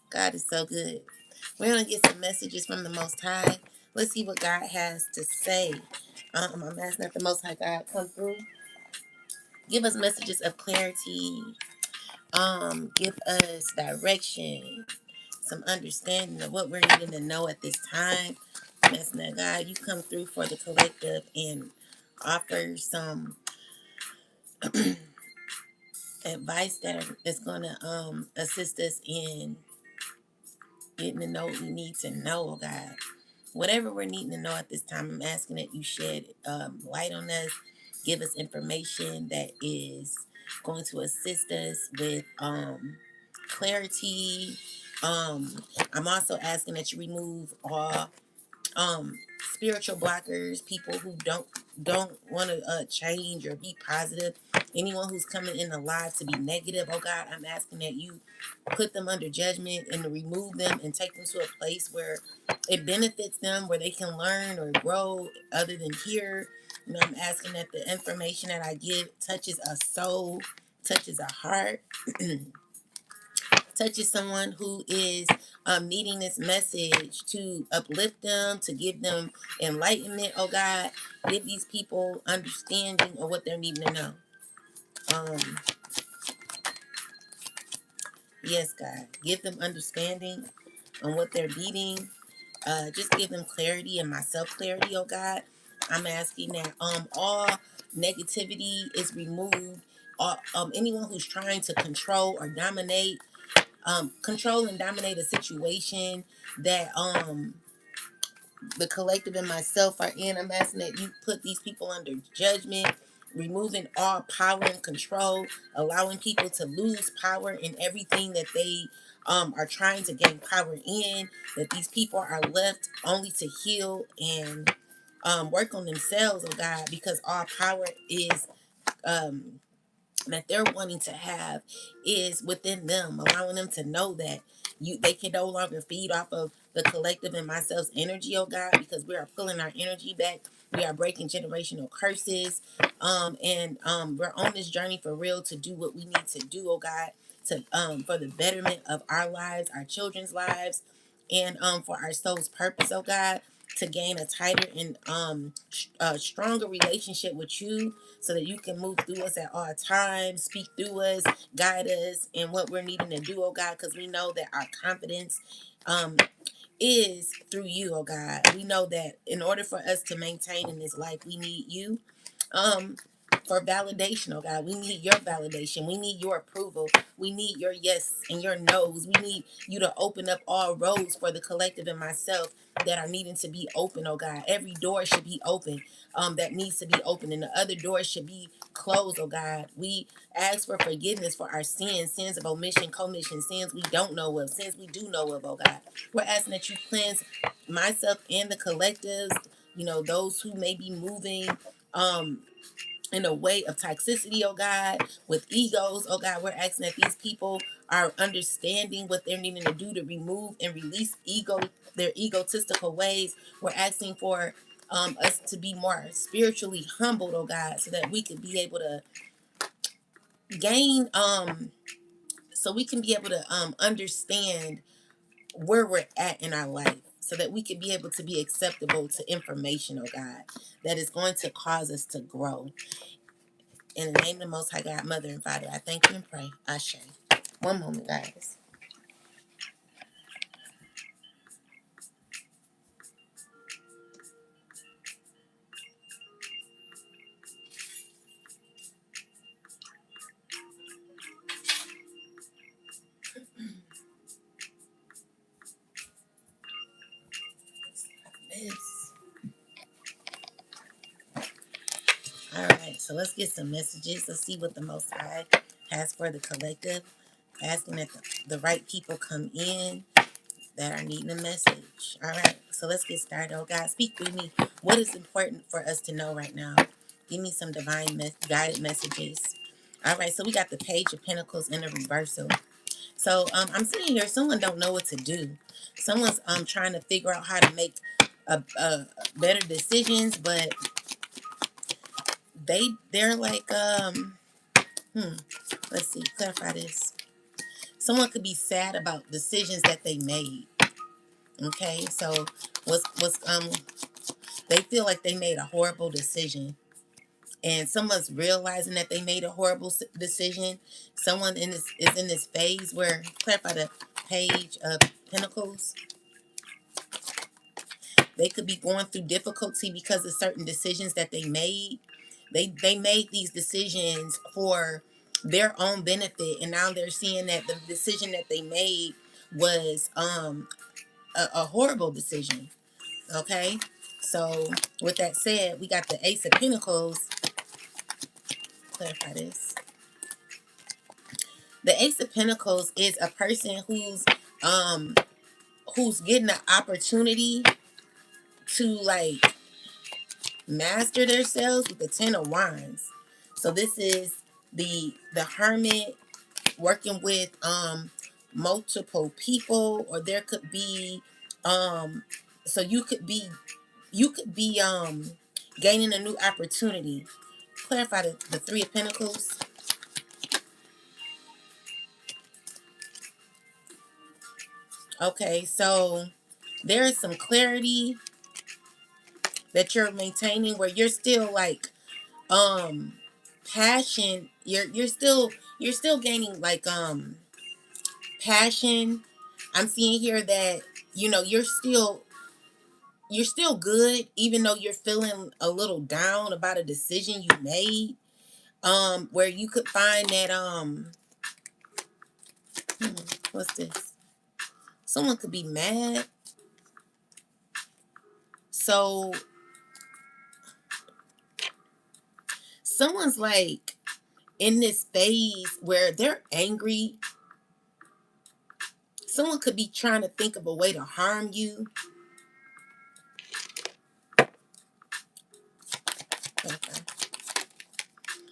God is so good. We're going to get some messages from the Most High. Let's see what God has to say. I'm asking that the Most High God come through. Give us messages of clarity. Give us direction, some understanding of what we're needing to know at this time. I'm asking that God, you come through for the collective and offer some advice that's going to assist us in getting to know what we need to know, oh God. Whatever we're needing to know at this time, I'm asking that you shed light on us, give us information that is going to assist us with clarity. I'm also asking that you remove all um spiritual blockers, people who don't want to change or be positive, anyone who's coming in alive to be negative. Oh God, I'm asking that you put them under judgment and to remove them and take them to a place where it benefits them, where they can learn or grow other than here. You know, I'm asking that the information that I give touches a soul, touches a heart, touches someone who is needing this message, to uplift them, to give them enlightenment. Oh God, give these people understanding of what they're needing to know. Yes, God, give them understanding on what they're needing. Just give them clarity and myself clarity. Oh God, I'm asking that all negativity is removed. Anyone who's trying to control and dominate a situation that the collective and myself are in. I'm asking that you put these people under judgment, removing all power and control, allowing people to lose power in everything that they are trying to gain power in, that these people are left only to heal and work on themselves, oh God, because all power is um, that they're wanting to have is within them, allowing them to know that they can no longer feed off of the collective and myself's energy, oh God, because we are pulling our energy back. We are breaking generational curses. And we're on this journey for real to do what we need to do, oh God, to for the betterment of our lives, our children's lives, and for our soul's purpose, oh God, to gain a tighter and stronger relationship with you, so that you can move through us at all times, speak through us, guide us in what we're needing to do, oh God, because we know that our confidence um, is through you, oh God. We know that in order for us to maintain in this life, we need you. Um, for validation, oh God. We need your validation. We need your approval. We need your yes and your no's. We need you to open up all roads for the collective and myself that are needing to be open, oh God. Every door should be open that needs to be open, and the other doors should be closed, oh God. We ask for forgiveness for our sins, sins of omission, commission, sins we don't know of, sins we do know of, oh God. We're asking that you cleanse myself and the collectives, you know, those who may be moving um in a way of toxicity, oh God, with egos, oh God. We're asking that these people are understanding what they're needing to do to remove and release their egotistical ways. We're asking for us to be more spiritually humbled, oh God, so that we can be able to gain so we can be able to understand where we're at in our life, so that we can be able to be acceptable to information, oh God, that is going to cause us to grow. In the name of the Most High God, Mother and Father, I thank you and pray. Ashe. One moment, guys. This. All right, so let's get some messages. Let's see what the Most High has for the collective. Asking that the right people come in that are needing a message. All right, so let's get started. Oh God, speak through me. What is important for us to know right now? Give me some divine guided messages. All right, so we got the Page of Pentacles in a reversal. So I'm sitting here. Someone don't know what to do. Someone's trying to figure out how to make a better decisions, but they're like let's see, clarify this. Someone could be sad about decisions that they made. Okay, so what's they feel like they made a horrible decision, and someone's realizing that they made a horrible decision. Someone in this is in this phase where, clarify the Page of Pentacles. They could be going through difficulty because of certain decisions that they made. They made these decisions for their own benefit, and now they're seeing that the decision that they made was a horrible decision. Okay, so with that said, we got the Ace of Pentacles. Clarify this. The Ace of Pentacles is a person who's getting an opportunity to like master themselves with the Ten of Wands. So this is the Hermit working with multiple people, or there could be so you could be gaining a new opportunity. Clarify the Three of Pentacles. Okay, so there is some clarity that you're maintaining where you're still like passion. You're still gaining like passion. I'm seeing here that you're still good, even though you're feeling a little down about a decision you made. Where you could find that what's this? Someone could be mad. So someone's like in this phase where they're angry. Someone could be trying to think of a way to harm you. Okay.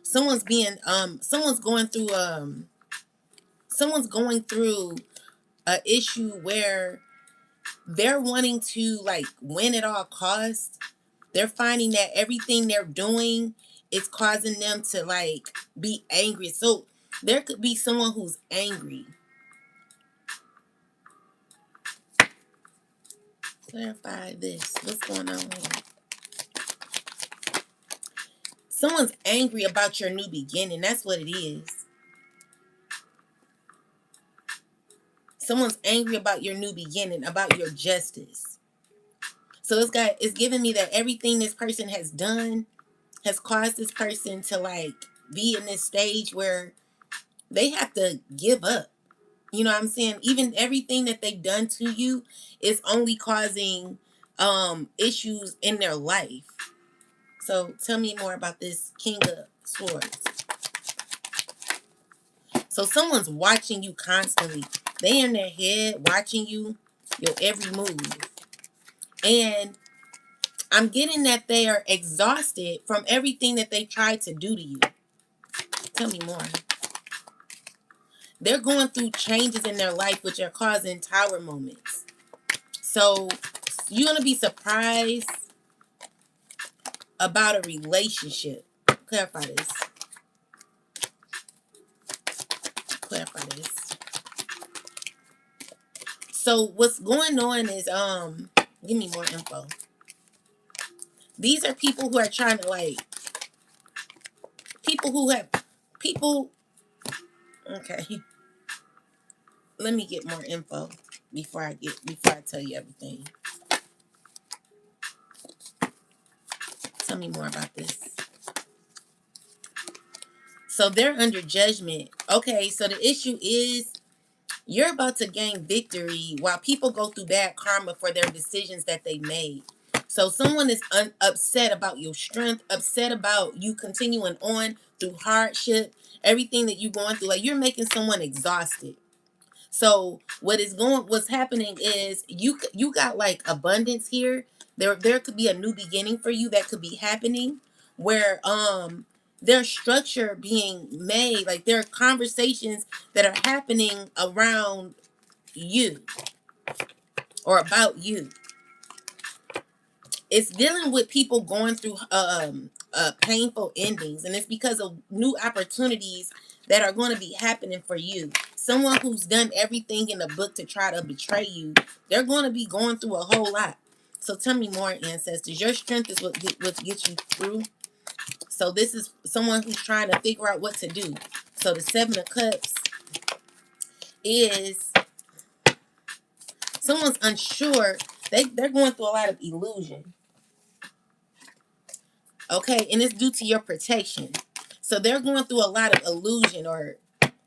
Someone's going through a issue where they're wanting to like win at all costs. They're finding that everything they're doing is causing them to like be angry. So there could be someone who's angry. Clarify this. What's going on here? Someone's angry about your new beginning. That's what it is. Someone's angry about your new beginning, about your justice. So this guy is giving me that everything this person has done has caused this person to like be in this stage where they have to give up. You know what I'm saying? Even everything that they've done to you is only causing issues in their life. So tell me more about this King of Swords. So someone's watching you constantly. They in their head watching you, your every move. And I'm getting that they are exhausted from everything that they tried to do to you. Tell me more. They're going through changes in their life which are causing tower moments. So you're going to be surprised about a relationship. Clarify this. Clarify this. So what's going on is give me more info. These are people who are trying to like people. Okay. Let me get more info before I tell you everything. Tell me more about this. So they're under judgment. Okay, so the issue is you're about to gain victory while people go through bad karma for their decisions that they made. So someone is upset about your strength, upset about you continuing on through hardship, everything that you're going through. Like you're making someone exhausted. So what's happening is you got like abundance here. There could be a new beginning for you that could be happening where there's structure being made, like there are conversations that are happening around you or about you. It's dealing with people going through painful endings, and it's because of new opportunities that are going to be happening for you. someone who's done everything in the book to try to betray you, they're going to be going through a whole lot. So tell me more, ancestors. Your strength is what gets you through. So this is someone who's trying to figure out what to do. So the Seven of Cups is someone's unsure. They're going through a lot of illusion. Okay, and it's due to your protection. So they're going through a lot of illusion, or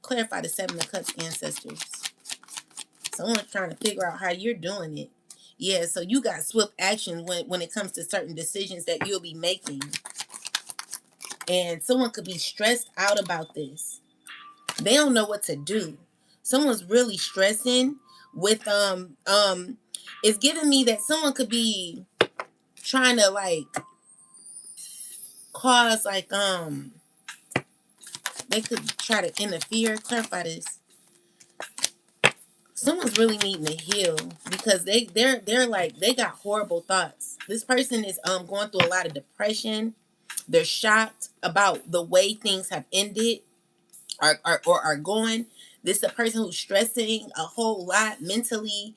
clarify the Seven of Cups, ancestors. Someone's trying to figure out how you're doing it. Yeah, so you got swift action when it comes to certain decisions that you'll be making. And someone could be stressed out about this. They don't know what to do. Someone's really stressing with it's giving me that someone could be trying to like cause like they could try to interfere. Clarify this. Someone's really needing to heal because they're like they got horrible thoughts. This person is going through a lot of depression. They're shocked about the way things have ended or are going. This is a person who's stressing a whole lot mentally.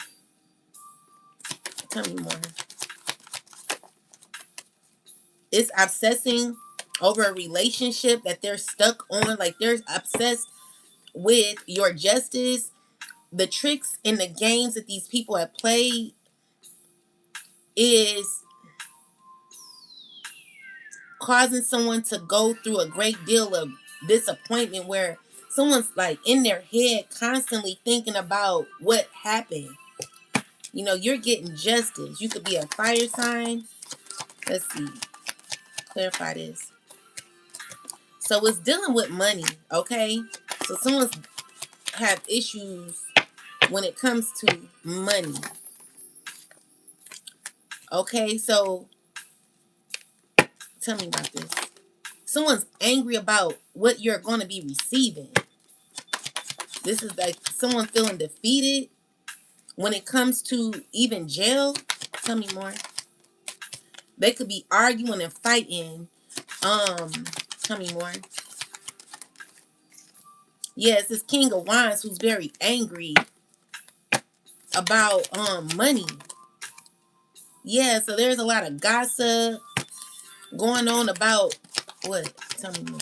Tell me more. It's obsessing over a relationship that they're stuck on. Like they're obsessed with your justice. The tricks and the games that these people have played is causing someone to go through a great deal of disappointment where someone's like in their head constantly thinking about what happened. You know, you're getting justice. You could be a fire sign. Let's see. Clarify this. So it's dealing with money, okay? So someone's have issues when it comes to money. Okay, so tell me about this. Someone's angry about what you're going to be receiving. This is like someone feeling defeated when it comes to even jail. Tell me more. They could be arguing and fighting. Tell me more. Yes, this King of Wands who's very angry about money. Yeah, so there's a lot of gossip going on about what? Tell me more.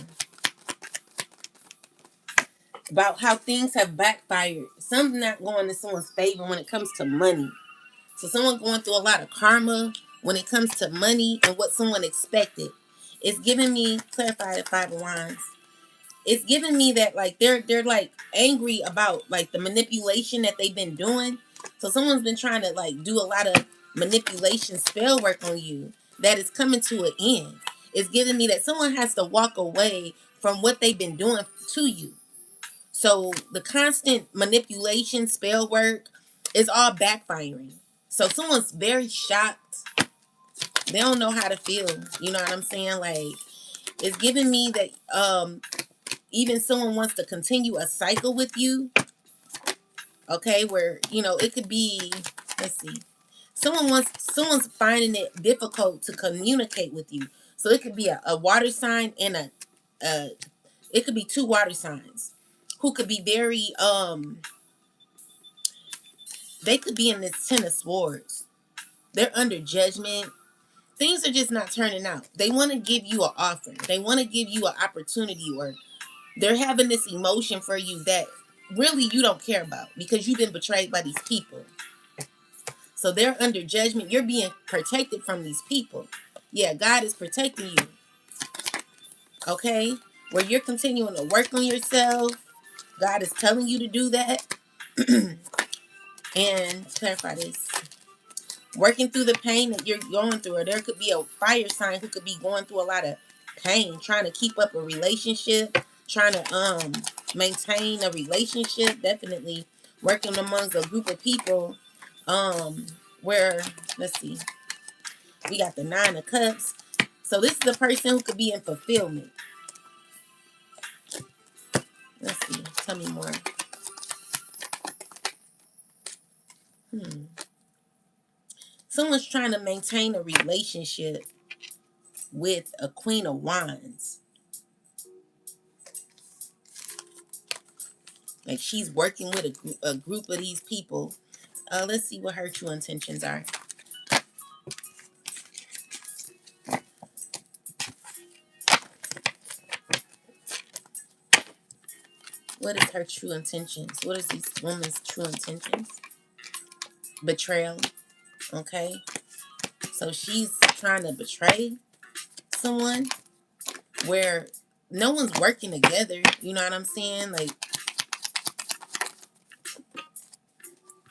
About how things have backfired. Something not going in someone's favor when it comes to money. So someone going through a lot of karma when it comes to money and what someone expected. It's giving me, clarify the Five of Wands. It's giving me that like they're like angry about like the manipulation that they've been doing. So someone's been trying to like do a lot of manipulation spell work on you that is coming to an end. It's giving me that someone has to walk away from what they've been doing to you. So the constant manipulation spell work is all backfiring. So someone's very shocked. They don't know how to feel. You know what I'm saying? Like it's giving me that even someone wants to continue a cycle with you. Okay, where you know it could be, let's see. Someone's finding it difficult to communicate with you. So it could be a water sign and it could be two water signs who could be very they could be in this Ten of Swords. They're under judgment. Things are just not turning out. They want to give you an offer. They want to give you an opportunity, or they're having this emotion for you that really you don't care about because you've been betrayed by these people. So they're under judgment. You're being protected from these people. Yeah, God is protecting you. Okay? Where you're continuing to work on yourself. God is telling you to do that. And clarify this. Working through the pain that you're going through, or there could be a fire sign who could be going through a lot of pain, trying to keep up a relationship, trying to maintain a relationship. Definitely working amongst a group of people where, let's see, we got the Nine of Cups. So this is a person who could be in fulfillment. Let's see, tell me more. Someone's trying to maintain a relationship with a Queen of Wands. Like she's working with a group of these people. Let's see what her true intentions are. What is her true intentions? What is this woman's true intentions? Betrayal. Okay. So she's trying to betray someone where no one's working together. You know what I'm saying? Like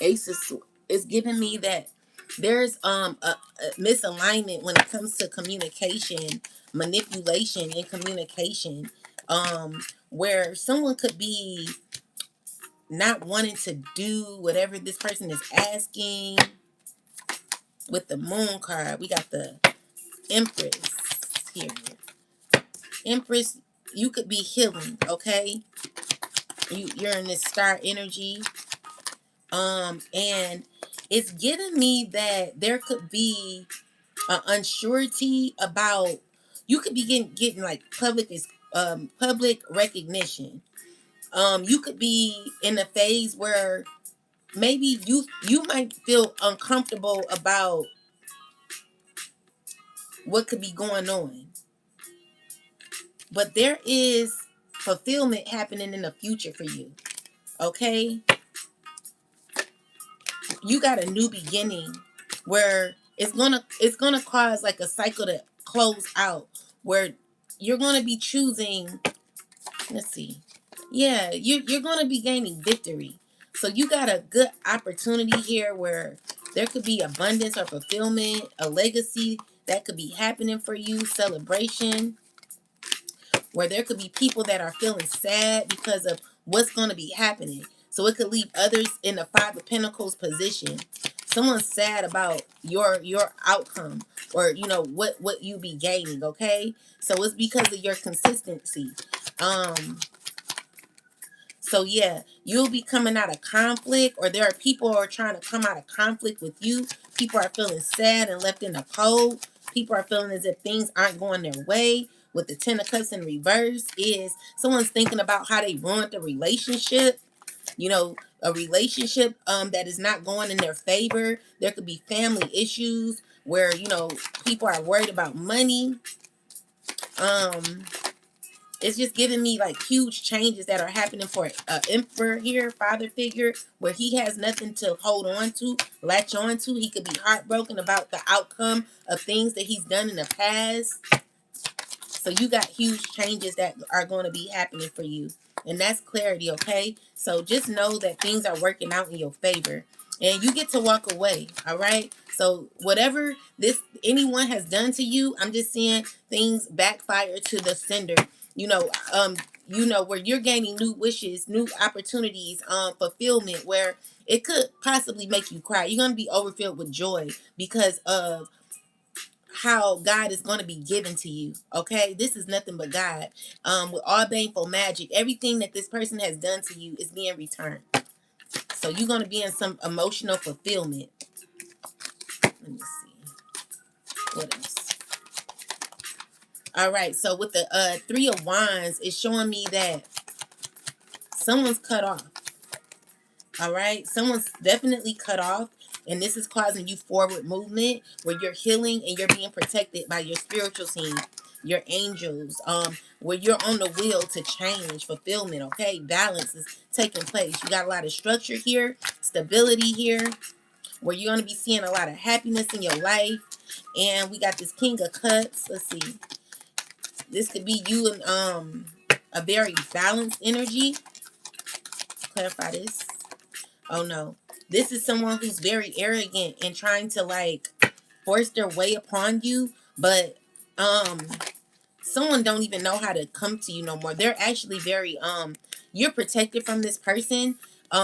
Ace is giving me that there's a misalignment when it comes to communication, manipulation and communication. Where someone could be not wanting to do whatever this person is asking. With the moon card, we got the Empress here. Empress, you could be healing, okay? You're in this star energy. And it's giving me that there could be an unsurety about, you could be getting like public recognition. You could be in a phase where maybe you might feel uncomfortable about what could be going on. But there is fulfillment happening in the future for you. Okay? You got a new beginning where it's gonna cause like a cycle to close out where you're gonna be choosing, let's see. Yeah, you're gonna be gaining victory. So you got a good opportunity here where there could be abundance or fulfillment, a legacy that could be happening for you, celebration, where there could be people that are feeling sad because of what's going to be happening. So it could leave others in the Five of Pentacles position. Someone's sad about your outcome, or what you be gaining. Okay, so it's because of your consistency. So yeah, you'll be coming out of conflict, or there are people who are trying to come out of conflict with you. People are feeling sad and left in the cold. People are feeling as if things aren't going their way. With the Ten of Cups in reverse, is someone's thinking about how they ruined the relationship. A relationship that is not going in their favor. There could be family issues where people are worried about money. It's just giving me like huge changes that are happening for an emperor here, father figure, where he has nothing to hold on to, latch on to. He could be heartbroken about the outcome of things that he's done in the past. So you got huge changes that are going to be happening for you. And that's clarity, okay? So just know that things are working out in your favor. And you get to walk away, all right? So whatever anyone has done to you, I'm just seeing things backfire to the sender. Where you're gaining new wishes, new opportunities, fulfillment, where it could possibly make you cry. You're going to be overfilled with joy because of how God is going to be given to you. Okay, this is nothing but God. With all baneful magic, everything that this person has done to you is being returned. So you're going to be in some emotional fulfillment. Let me see what else. All right, so with the Three of Wands, it's showing me that someone's cut off. All right, someone's definitely cut off, and this is causing you forward movement where you're healing and you're being protected by your spiritual team, your angels, where you're on the wheel to change, fulfillment. Okay, balance is taking place. You got a lot of structure here, stability here, where you're going to be seeing a lot of happiness in your life. And we got this King of Cups. Let's see, this could be you in a very balanced energy. Clarify this. Oh no, this is someone who's very arrogant and trying to like force their way upon you, but someone don't even know how to come to you no more. They're actually very you're protected from this person.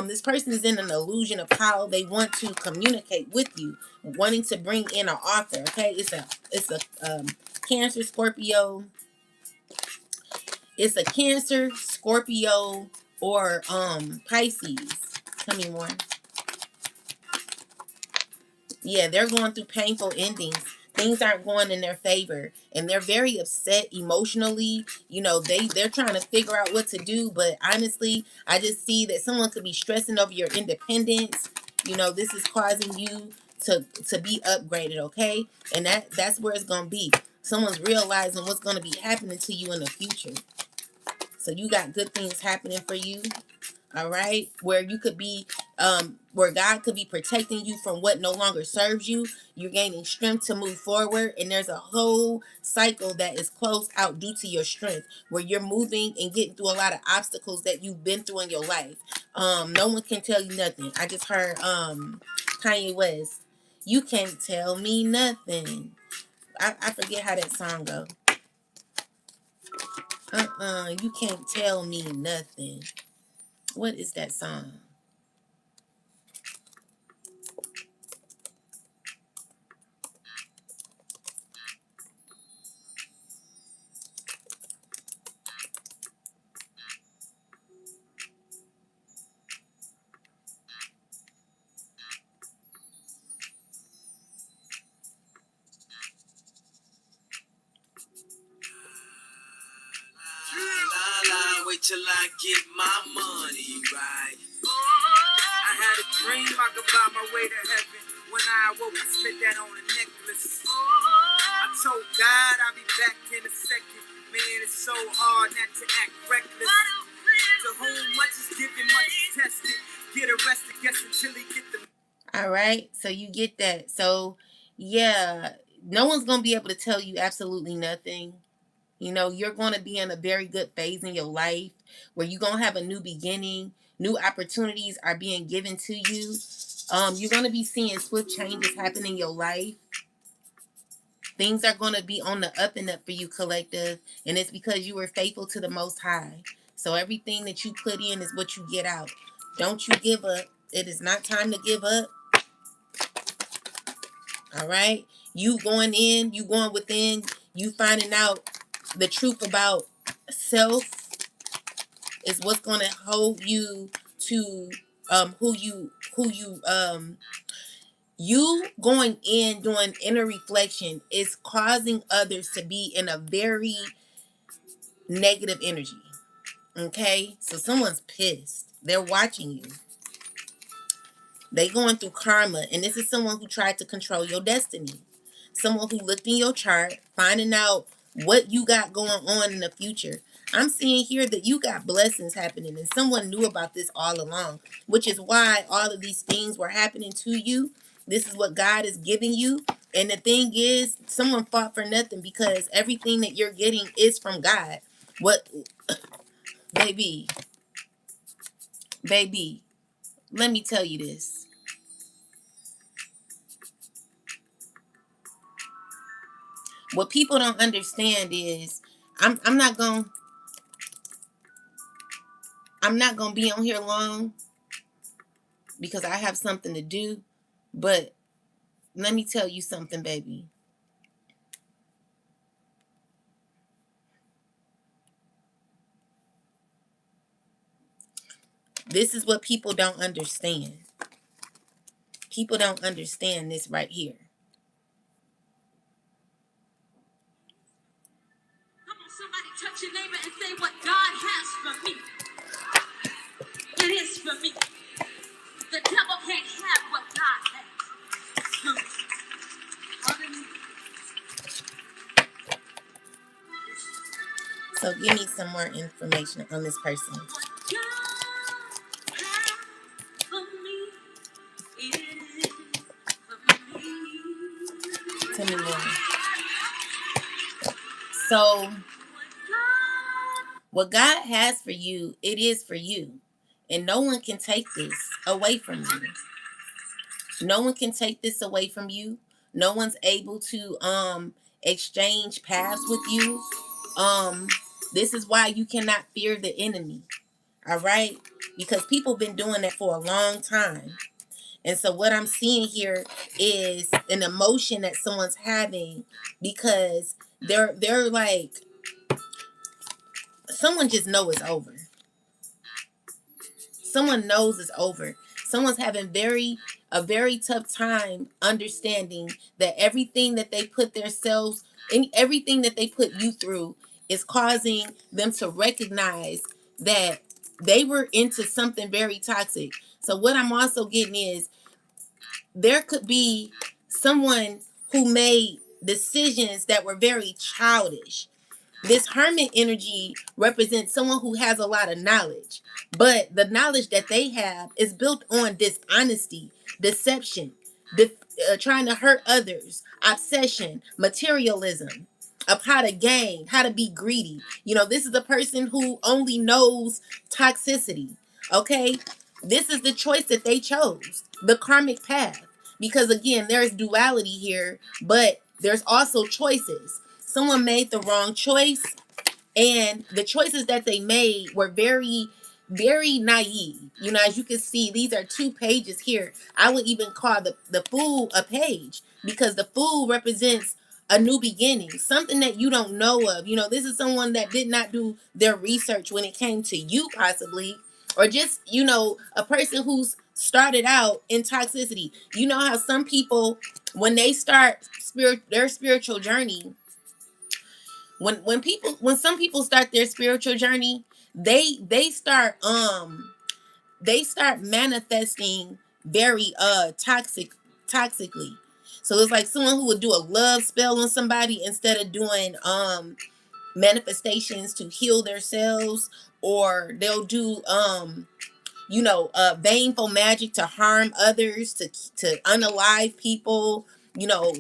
This person is in an illusion of how they want to communicate with you, wanting to bring in an offer. Okay, it's a Cancer, Scorpio. It's a Cancer, Scorpio, or Pisces. Tell me more. Yeah, they're going through painful endings. Things aren't going in their favor, and they're very upset emotionally. You know, they're trying to figure out what to do, but honestly, I just see that someone could be stressing over your independence. You know, this is causing you to be upgraded, okay? And that's where it's gonna be. Someone's realizing what's gonna be happening to you in the future. So you got good things happening for you. All right, where you could be where God could be protecting you from what no longer serves you. You're gaining strength to move forward, and there's a whole cycle that is closed out due to your strength, where you're moving and getting through a lot of obstacles that you've been through in your life. No one can tell you nothing. I just heard Kanye West, you can't tell me nothing. I forget how that song go. You can't tell me nothing. What is that song? Wait till I get my money right. I had a dream I could buy my way to heaven. When I awoke, I spit that on a necklace. I told God I'll be back in a second. Man, it's so hard not to act reckless. To whom much is given, much is tested. Get arrested, guess until he get the. All right, so you get that. So yeah, no one's gonna be able to tell you absolutely nothing. You know, you're going to be in a very good phase in your life where you're going to have a new beginning. New opportunities are being given to you. You're going to be seeing swift changes happen in your life. Things are going to be on the up and up for you, collective. And it's because you were faithful to the Most High. So everything that you put in is what you get out. Don't you give up. It is not time to give up. All right? You going in, you going within, you finding out the truth about self is what's going to hold you to you going in doing inner reflection is causing others to be in a very negative energy. Okay, so someone's pissed, they're watching you, they going through karma, and this is someone who tried to control your destiny. Someone who looked in your chart, finding out what you got going on in the future. I'm seeing here that you got blessings happening, and someone knew about this all along, which is why all of these things were happening to you. This is what God is giving you. And the thing is, someone fought for nothing because everything that you're getting is from God. What, baby, baby, let me tell you this. What people don't understand is I'm not going to be on here long because I have something to do, but let me tell you something, baby. This is what people don't understand. People don't understand this right here. Come on, somebody touch your neighbor and say what God has for me. It is for me. The devil can't have what God has. So give me some more information on this person. Tell me more. So what God has for you, it is for you. And no one can take this away from you. No one can take this away from you. No one's able to exchange paths with you. This is why you cannot fear the enemy. All right? Because people been doing that for a long time. And so what I'm seeing here is an emotion that someone's having because they're like, someone just know it's over. Someone knows it's over. Someone's having very a very tough time understanding that everything that they put themselves and everything that they put you through is causing them to recognize that they were into something very toxic. So what I'm also getting is there could be someone who made decisions that were very childish. This hermit energy represents someone who has a lot of knowledge, but the knowledge that they have is built on dishonesty, deception, trying to hurt others, obsession, materialism, of how to gain, how to be greedy. This is a person who only knows toxicity. Okay? This is the choice that they chose, the karmic path. Because again, there's duality here, but there's also choices. Someone made the wrong choice, and the choices that they made were very, very naive. As you can see, these are 2 pages here. I would even call the fool a page, because the fool represents a new beginning, something that you don't know of. This is someone that did not do their research when it came to you, possibly, or just, a person who's started out in toxicity. You know how some people, when they start their spiritual journey, when some people start their spiritual journey, they start manifesting very toxically. So it's like someone who would do a love spell on somebody instead of doing manifestations to heal themselves, or they'll do baneful magic to harm others, to unalive people. you know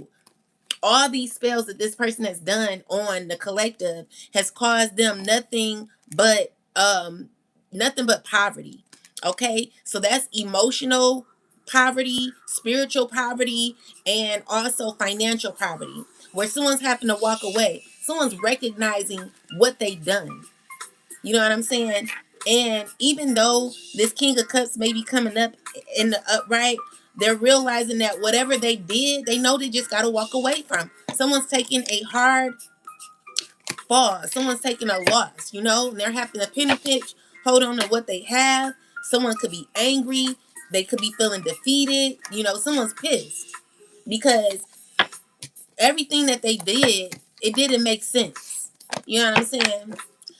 all these spells that this person has done on the collective has caused them nothing but poverty. Okay, so that's emotional poverty, spiritual poverty, and also financial poverty, where someone's having to walk away, someone's recognizing what they've done. You know what I'm saying? And even though this King of Cups may be coming up in the upright, they're realizing that whatever they did, they know they just got to walk away from. Someone's taking a hard fall. Someone's taking a loss, and they're having a penny pinch, hold on to what they have. Someone could be angry. They could be feeling defeated. Someone's pissed because everything that they did, it didn't make sense. You know what I'm saying?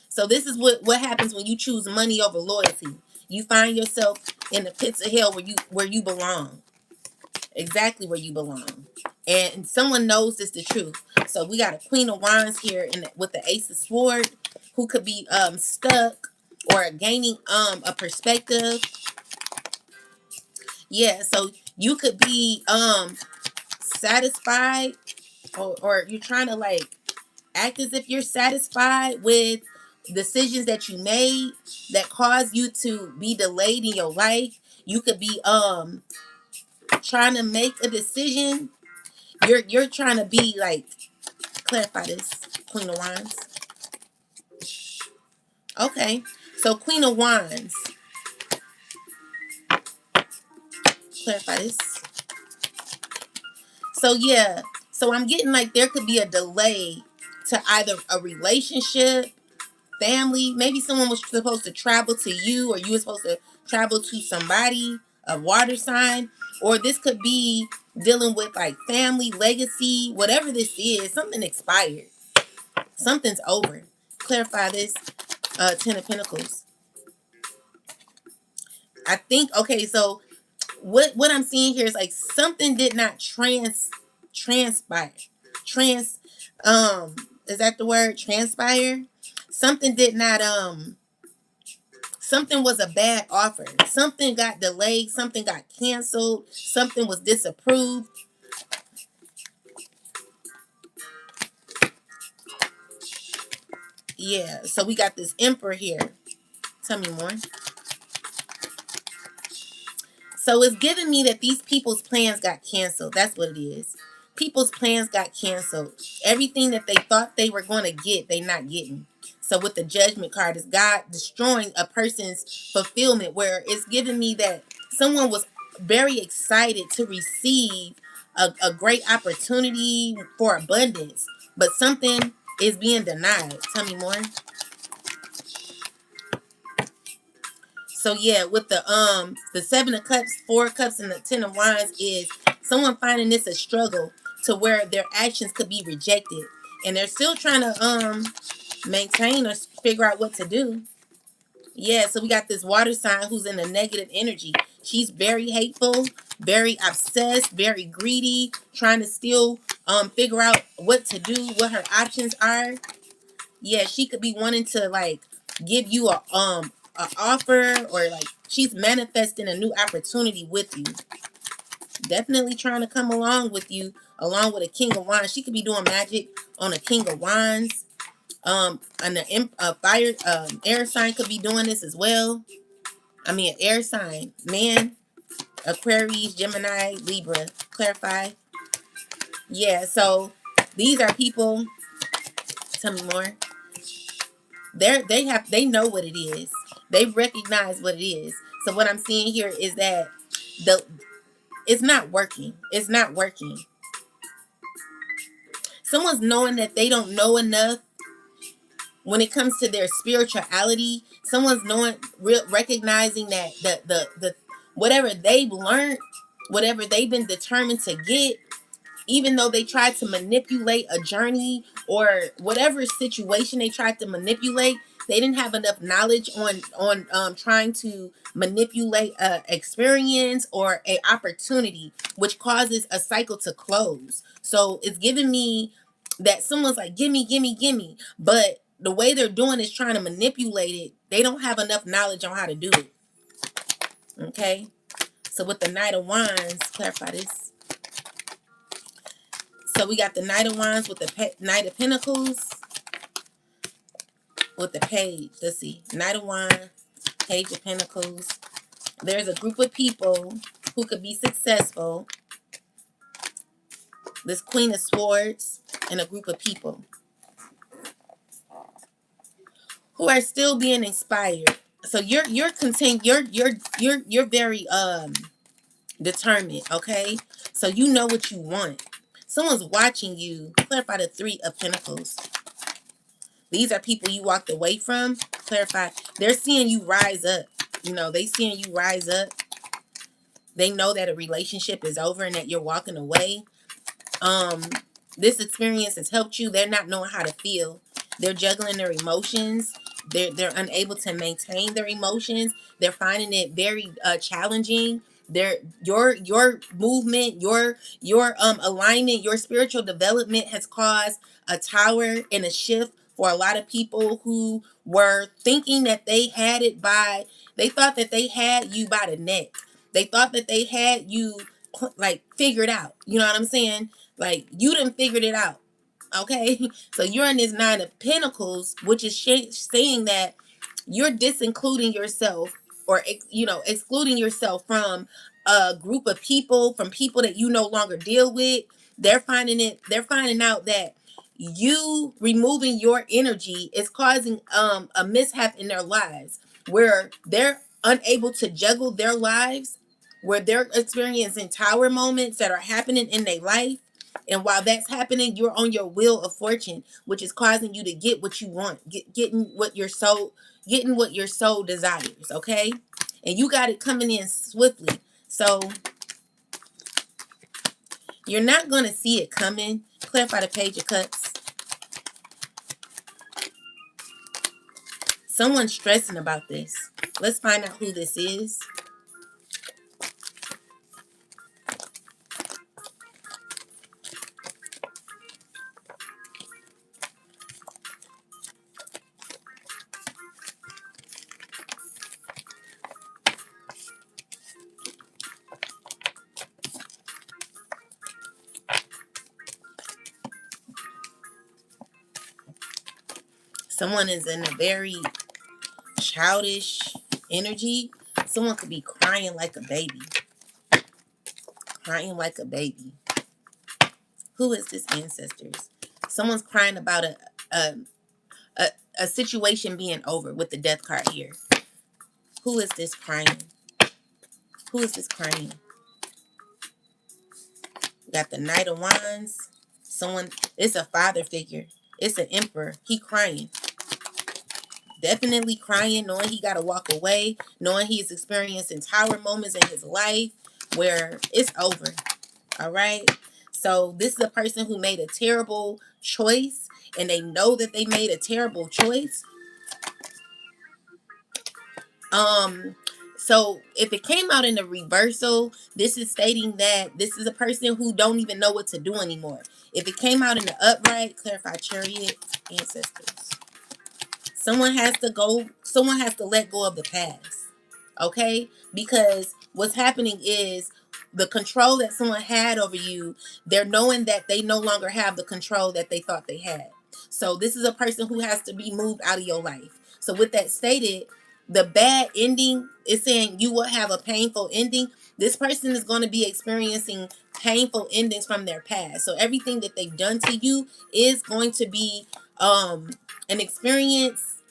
So this is what happens when you choose money over loyalty. You find yourself in the pits of hell where you belong. Exactly where you belong. And someone knows this the truth. So we got a Queen of Wands here with the Ace of Swords, who could be stuck or gaining a perspective. Yeah, so you could be satisfied, or you're trying to like act as if you're satisfied with decisions that you made that cause you to be delayed in your life. You could be trying to make a decision. You're trying to be like, clarify this, Queen of Wands. Okay, so Queen of Wands, clarify this. So yeah, so I'm getting like there could be a delay to either a relationship, family. Maybe someone was supposed to travel to you, or you were supposed to travel to somebody, a water sign. Or this could be dealing with like family, legacy, whatever this is. Something expired. Something's over. Clarify this, Ten of Pentacles. I think, okay, so what I'm seeing here is like something did not transpire. Trans is that the word? Transpire? Something did not something was a bad offer. Something got delayed, something got canceled, something was disapproved. Yeah, so we got this Emperor here. Tell me more. So it's giving me that these people's plans got canceled. That's what it is. People's plans got canceled. Everything that they thought they were going to get, they not getting. So with the Judgment card, is God destroying a person's fulfillment, where it's giving me that someone was very excited to receive a great opportunity for abundance, but something is being denied. Tell me more. So yeah, with the 7 of Cups, 4 of Cups, and the 10 of Wands is someone finding this a struggle to where their actions could be rejected, and they're still trying to maintain or figure out what to do. Yeah, so we got this water sign who's in a negative energy. She's very hateful, very obsessed, very greedy, trying to still figure out what to do, what her options are. Yeah, she could be wanting to like give you a offer, or like she's manifesting a new opportunity with you. Definitely trying to come along with you, along with a King of Wands. She could be doing magic on a King of Wands. And a fire air sign could be doing this as well. I mean, an air sign, man, Aquarius, Gemini, Libra. Clarify. Yeah, so these are people. Tell me more. They know what it is. They recognize what it is. So what I'm seeing here is that the it's not working. It's not working. Someone's knowing that they don't know enough when it comes to their spirituality. Someone's recognizing that the whatever they've learned, whatever they've been determined to get, even though they tried to manipulate a journey or whatever situation they tried to manipulate, they didn't have enough knowledge on trying to manipulate a experience or a opportunity, which causes a cycle to close. So it's giving me that someone's like, gimme, gimme, gimme, but the way they're doing is trying to manipulate it. They don't have enough knowledge on how to do it. Okay, so with the Knight of Wands, clarify this. So we got the Knight of Wands with the Knight of Pentacles with the Page. Let's see. Knight of Wands, Page of Pentacles. There's a group of people who could be successful. This Queen of Swords and a group of people who are still being inspired. So you're content. You're very determined. Okay. So you know what you want. Someone's watching you. Clarify the Three of Pentacles. These are people you walked away from. Clarify. They're seeing you rise up. You know, they seeing you rise up. They know that a relationship is over and that you're walking away. This experience has helped you. They're not knowing how to feel. They're juggling their emotions. They're unable to maintain their emotions. They're finding it very challenging. Your movement, your alignment, your spiritual development has caused a tower and a shift for a lot of people who were thinking that they had it they thought that they had you by the neck. They thought that they had you like figured out. You know what I'm saying? Like you done figured it out. Okay, so you're in this Nine of Pentacles, which is saying that you're disincluding yourself, or excluding yourself from a group of people, from people that you no longer deal with. They're finding out that you removing your energy is causing a mishap in their lives, where they're unable to juggle their lives, where they're experiencing tower moments that are happening in their life. And while that's happening, you're on your wheel of fortune, which is causing you to get what you want, getting what your soul desires. Okay, and you got it coming in swiftly. So you're not gonna see it coming. Clarify the Page of Cups. Someone's stressing about this. Let's find out who this is. Someone is in a very childish energy. Someone could be crying like a baby. Crying like a baby. Who is this, ancestors? Someone's crying about a situation being over with the Death card here. Who is this crying? Who is this crying? We got the Knight of Wands. Someone, it's a father figure. It's an emperor. He crying. definitely crying, knowing he got to walk away, knowing he's experiencing tower moments in his life where it's over. All right. So this is a person who made a terrible choice, and they know that they made a terrible choice. So if it came out in the reversal, this is stating that this is a person who don't even know what to do anymore. If it came out in the upright, clarify chariot, ancestors. Someone has to let go of the past. Okay? Because what's happening is the control that someone had over you, they're knowing that they no longer have the control that they thought they had. So this is a person who has to be moved out of your life. So with that stated, the bad ending is saying you will have a painful ending. This person is going to be experiencing painful endings from their past. So everything that they've done to you is going to be an experience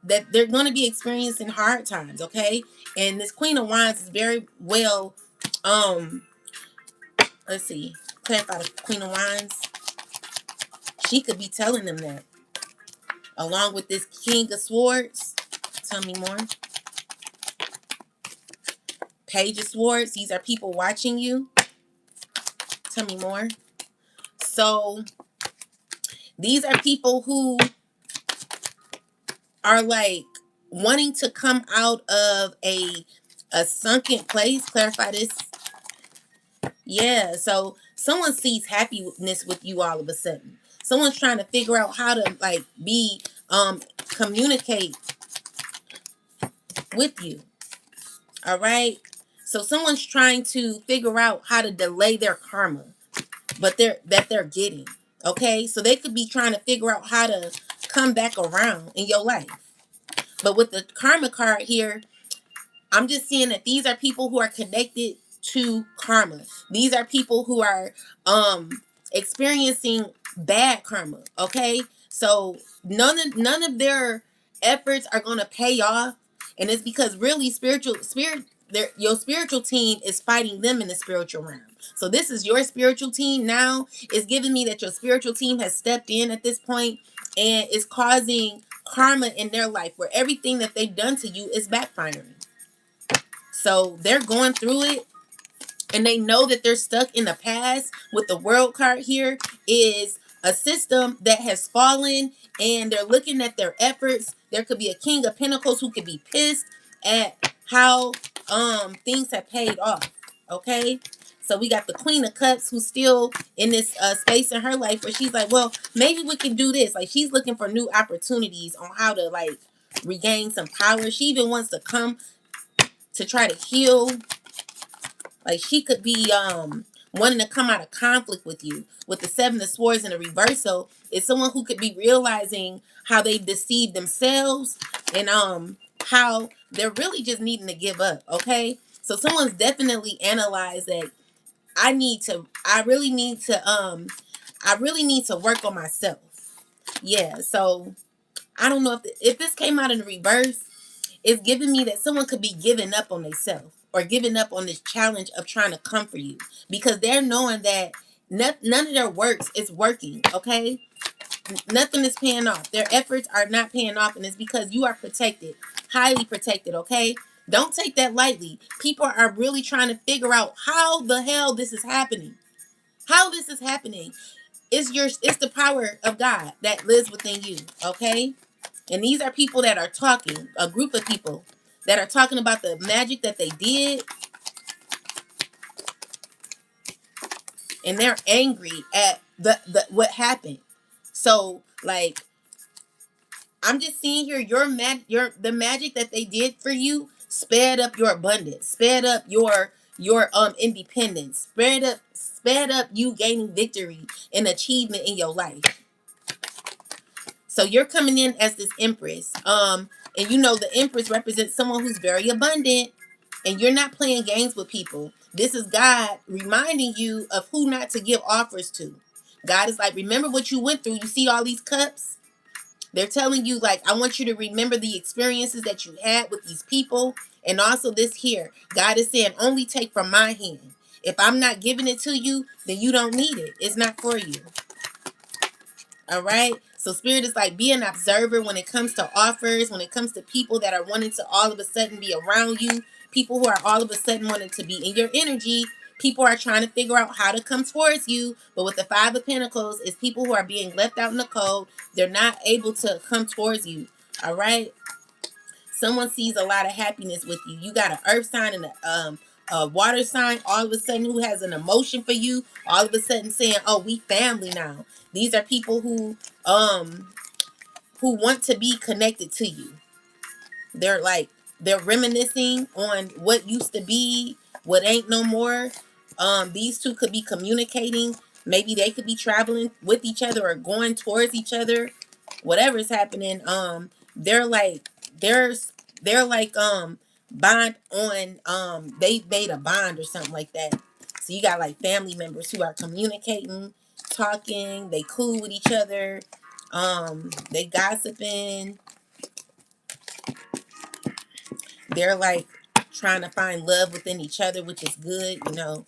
that they're going to be experiencing hard times. Okay. And this Queen of Wands is very well, let's see, clarify the Queen of Wands. She could be telling them that, along with this King of Swords. Tell me more. Page of Swords. These are people watching you. Tell me more. So these are people who are like wanting to come out of a sunken place. Clarify this. Yeah, so someone sees happiness with you all of a sudden. Someone's trying to figure out how to like be communicate with you. All right? So someone's trying to figure out how to delay their karma, but they're getting. Okay? So they could be trying to figure out how to come back around in your life. But with the karma card here, I'm just seeing that these are people who are connected to karma. These are people who are experiencing bad karma. Okay, so none of their efforts are gonna pay off, and it's because really your spiritual team is fighting them in the spiritual realm. So this is your spiritual team now. It's giving me that your spiritual team has stepped in at this point and is causing karma in their life where everything that they've done to you is backfiring. So they're going through it, and they know that they're stuck in the past. With the world card here is a system that has fallen, and they're looking at their efforts. There could be a King of Pentacles who could be pissed at how things have paid off. Okay, so we got the Queen of Cups who's still in this space in her life where she's like, well, maybe we can do this. Like, she's looking for new opportunities on how to like regain some power. She even wants to come to try to heal. Like, she could be wanting to come out of conflict with you. With the Seven of Swords in the reversal, it's someone who could be realizing how they deceived themselves, and how they're really just needing to give up. Okay, so someone's definitely analyzed that I really need to work on myself. Yeah, so I don't know if this came out in the reverse, it's giving me that someone could be giving up on themselves or giving up on this challenge of trying to comfort you, because they're knowing that none of their works is working. Okay, nothing is paying off. Their efforts are not paying off, and it's because you are protected, highly protected. Okay, don't take that lightly. People are really trying to figure out how the hell this is happening. How this is happening. It's the power of God that lives within you. Okay. And these are people that are talking, a group of people that are talking about the magic that they did. And they're angry at the what happened. So, like, I'm just seeing here the magic that they did for you sped up your abundance, sped up your independence, sped up you gaining victory and achievement in your life. So you're coming in as this Empress. And you know the Empress represents someone who's very abundant, and you're not playing games with people. This is God reminding you of who not to give offers to. God is like, remember what you went through. You see all these cups? They're telling you, like, I want you to remember the experiences that you had with these people. And also this here. God is saying, only take from my hand. If I'm not giving it to you, then you don't need it. It's not for you. All right. So spirit is like, be an observer when it comes to offers, when it comes to people that are wanting to all of a sudden be around you, people who are all of a sudden wanting to be in your energy. People are trying to figure out how to come towards you. But with the Five of Pentacles, it's people who are being left out in the cold. They're not able to come towards you. All right. Someone sees a lot of happiness with you. You got an earth sign and a water sign, all of a sudden, who has an emotion for you, all of a sudden saying, oh, we family now. These are people who want to be connected to you. They're like, they're reminiscing on what used to be, what ain't no more. These two could be communicating. Maybe they could be traveling with each other or going towards each other. Whatever's happening, they're like, there's they're like bond on, they made a bond or something like that. So you got like family members who are communicating, talking, they cool with each other, they gossiping. They're like trying to find love within each other, which is good. You know,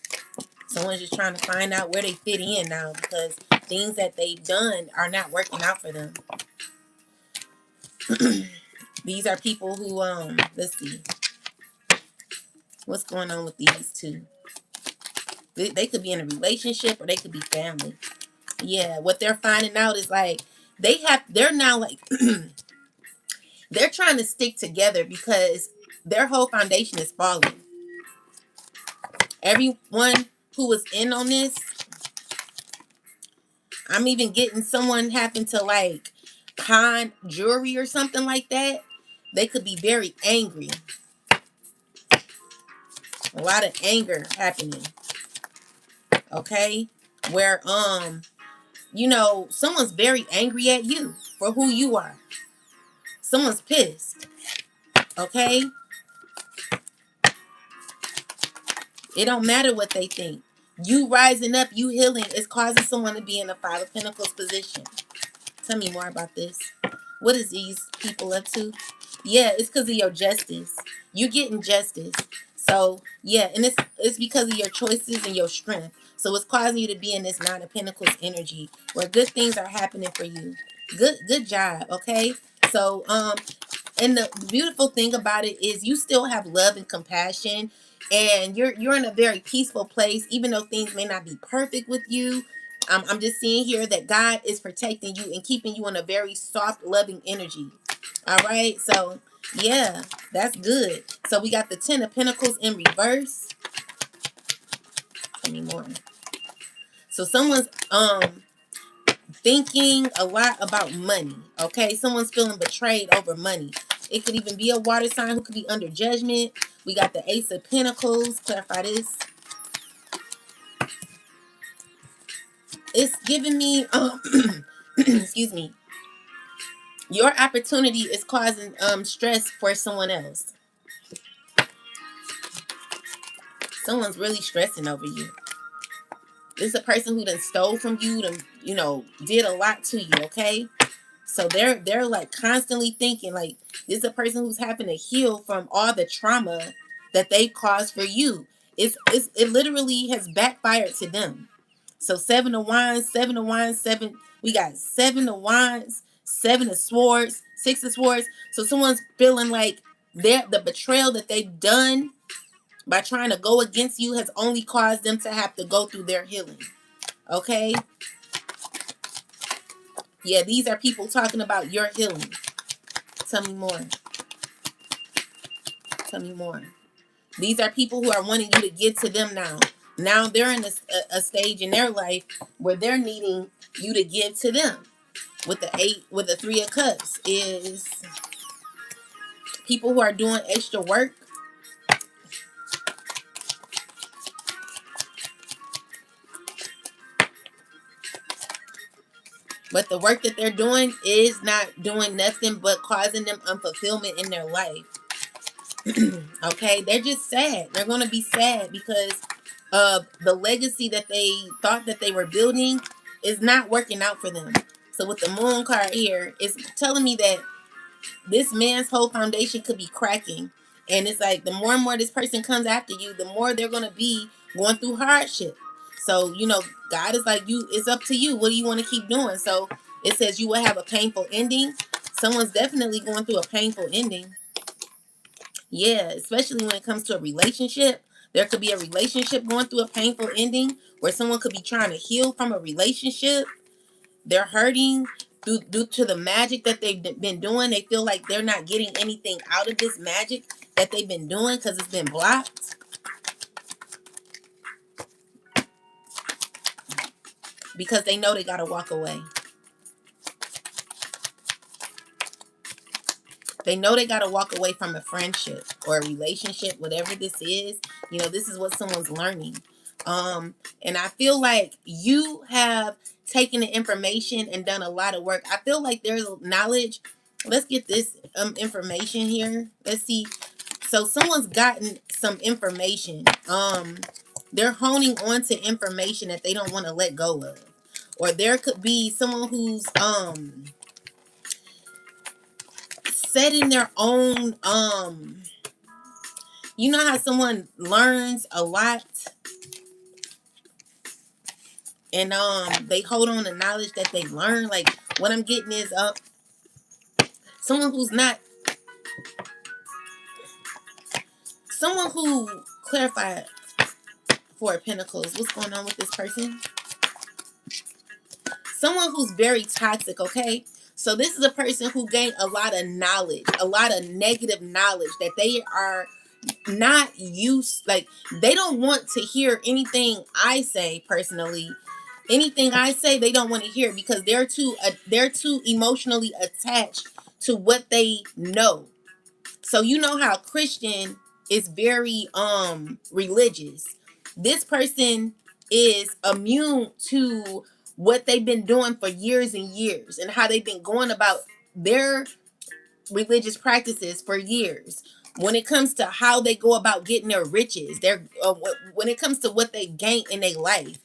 someone's just trying to find out where they fit in now, because things that they've done are not working out for them. These are people who, let's see, what's going on with these two. They could be in a relationship or they could be family. Yeah, what they're finding out is like, they're now like, they're trying to stick together because their whole foundation is falling. Everyone who was in on this, I'm even getting someone happen to like pawn jewelry or something like that. They could be very angry. A lot of anger happening. Okay? Where you know, someone's very angry at you for who you are. Someone's pissed. Okay? It don't matter what they think. You rising up, you healing is causing someone to be in a Five of Pentacles position. Tell me more about this. What is these people up to? Yeah, it's because of your justice. You're getting justice. So yeah, and it's because of your choices and your strength. So it's causing you to be in this Nine of Pentacles energy where good things are happening for you. Good job. Okay. So and the beautiful thing about it is you still have love and compassion, and you're in a very peaceful place, even though things may not be perfect with you. I'm just seeing here that God is protecting you and keeping you in a very soft, loving energy. All right, so yeah, that's good. So we got the Ten of Pentacles in reverse. Any more? So someone's thinking a lot about money. Okay, someone's feeling betrayed over money. It could even be a water sign who could be under judgment. We got the Ace of Pentacles. Clarify this. It's giving me excuse me. Your opportunity is causing stress for someone else. Someone's really stressing over you. This is a person who done stole from you, done, you know, did a lot to you, okay? So they're like constantly thinking like, this is a person who's having to heal from all the trauma that they caused for you. It literally has backfired to them. So Seven of Wands, Seven of Wands, seven. We got Seven of Wands, Seven of Swords, Six of Swords. So someone's feeling like the betrayal that they've done by trying to go against you has only caused them to have to go through their healing. Okay? Yeah, these are people talking about your healing. Tell me more. Tell me more. These are people who are wanting you to get to them now. Now they're in a stage in their life where they're needing you to give to them. With the Three of Cups is people who are doing extra work. But the work that they're doing is not doing nothing but causing them unfulfillment in their life. Okay, they're just sad. They're going to be sad because the legacy that they thought that they were building is not working out for them. So with the Moon card here, it's telling me that this man's whole foundation could be cracking. And it's like the more and more this person comes after you, the more they're going to be going through hardship. So, you know, God is like, it's up to you. What do you want to keep doing? So It says you will have a painful ending. Someone's definitely going through a painful ending. Yeah, especially when it comes to a relationship. There could be a relationship going through a painful ending where someone could be trying to heal from a relationship. They're hurting due to the magic that they've been doing. They feel like they're not getting anything out of this magic that they've been doing because it's been blocked. Because they know they got to walk away. They know they got to walk away from a friendship or a relationship, whatever this is. You know, this is what someone's learning. And I feel like you have taken the information and done a lot of work. I feel like there's knowledge. Let's get this information here. Let's see. So someone's gotten some information. They're honing on to information that they don't want to let go of. Or there could be someone who's setting their own you know how someone learns a lot and they hold on to knowledge that they learn. Like what I'm getting is someone who's not someone who clarified Four of Pentacles. What's going on with this person? Someone who's very toxic, okay? So this is a person who gained a lot of knowledge, a lot of negative knowledge that they are not used, like they don't want to hear anything I say personally. Anything I say, they don't want to hear because they're too emotionally attached to what they know. So you know how Christian is very religious. This person is immune to what they've been doing for years and years and how they've been going about their religious practices for years. When it comes to how they go about getting their riches, when it comes to what they gain in their life,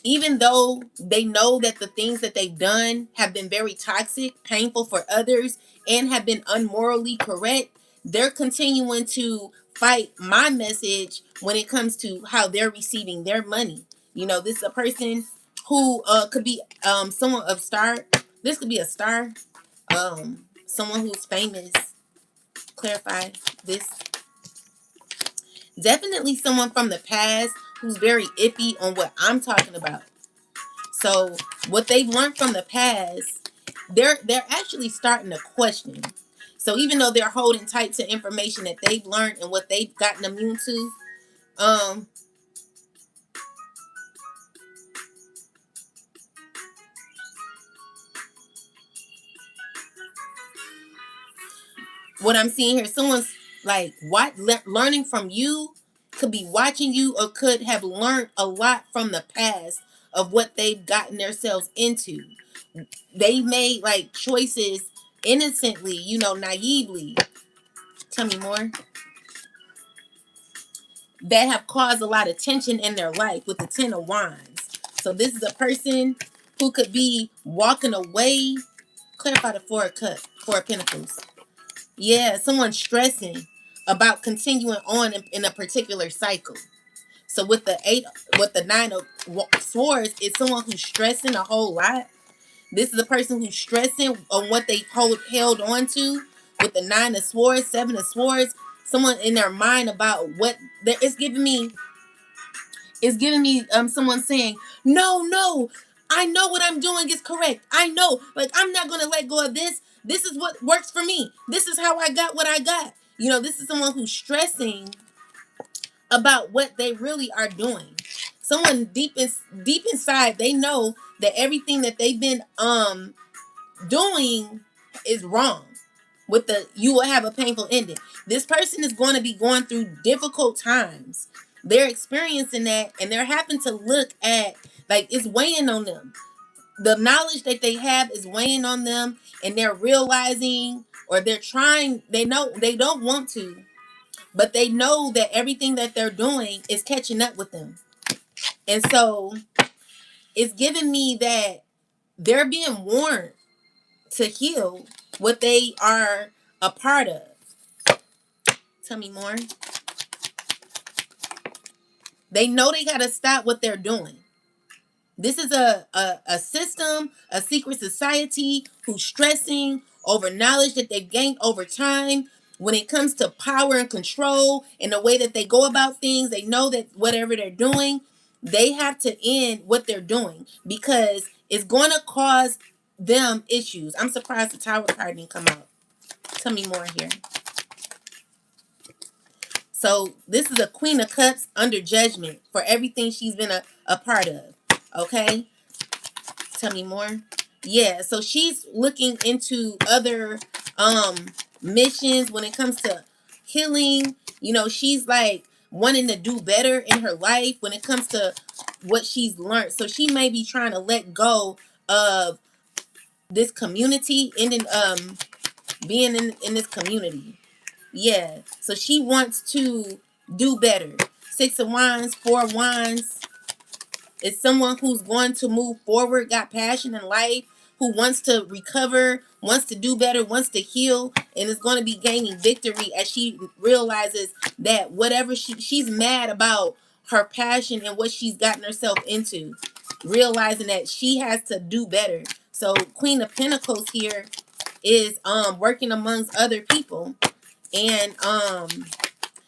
even though they know that the things that they've done have been very toxic, painful for others, and have been unmorally correct, they're continuing to fight my message when it comes to how they're receiving their money. You know, this is a person who could be someone of star. This could be a star, someone who's famous. Clarify this. Definitely someone from the past who's very iffy on what I'm talking about. So what they've learned from the past, they're actually starting to question. So even though they're holding tight to information that they've learned and what they've gotten immune to, um, what I'm seeing here, someone's like learning from you, could be watching you, or could have learned a lot from the past of what they've gotten themselves into. They made like choices innocently, you know, naively. Tell me more. That have caused a lot of tension in their life with the Ten of Wands. So this is a person who could be walking away. Clarify the Four of Pentacles. Yeah, someone stressing about continuing on in a particular cycle. So with the Nine of Swords, it's someone who's stressing a whole lot. This is a person who's stressing on what they held on to. With the Nine of Swords, Seven of Swords, someone in their mind about what it's giving me someone saying, no, I know what I'm doing is correct. I know, like I'm not gonna let go of this. This is what works for me. This is how I got what I got. You know, this is someone who's stressing about what they really are doing. Someone deep inside, they know that everything that they've been doing is wrong. With the you will have a painful ending. This person is going to be going through difficult times. They're experiencing that and they're having to look at, like, it's weighing on them. The knowledge that they have is weighing on them, and they're realizing, or they're trying, they know they don't want to, but they know that everything that they're doing is catching up with them. And so it's giving me that they're being warned to heal what they are a part of. Tell me more. They know they got to stop what they're doing. This is a system, a secret society who's stressing over knowledge that they've gained over time. When it comes to power and control and the way that they go about things, they know that whatever they're doing, they have to end what they're doing because it's going to cause them issues. I'm surprised the Tower card didn't come out. Tell me more here. So this is a Queen of Cups under judgment for everything she's been a part of. Okay? Tell me more. Yeah, so she's looking into other missions when it comes to healing. You know, she's like wanting to do better in her life when it comes to what she's learned. So she may be trying to let go of this community and then being in this community. Yeah. So she wants to do better. 6 of Wands, 4 of Wands. It's someone who's going to move forward, got passion in life, who wants to recover, wants to do better, wants to heal, and is going to be gaining victory as she realizes that whatever she's mad about her passion and what she's gotten herself into, realizing that she has to do better. So Queen of Pentacles here is working amongst other people, and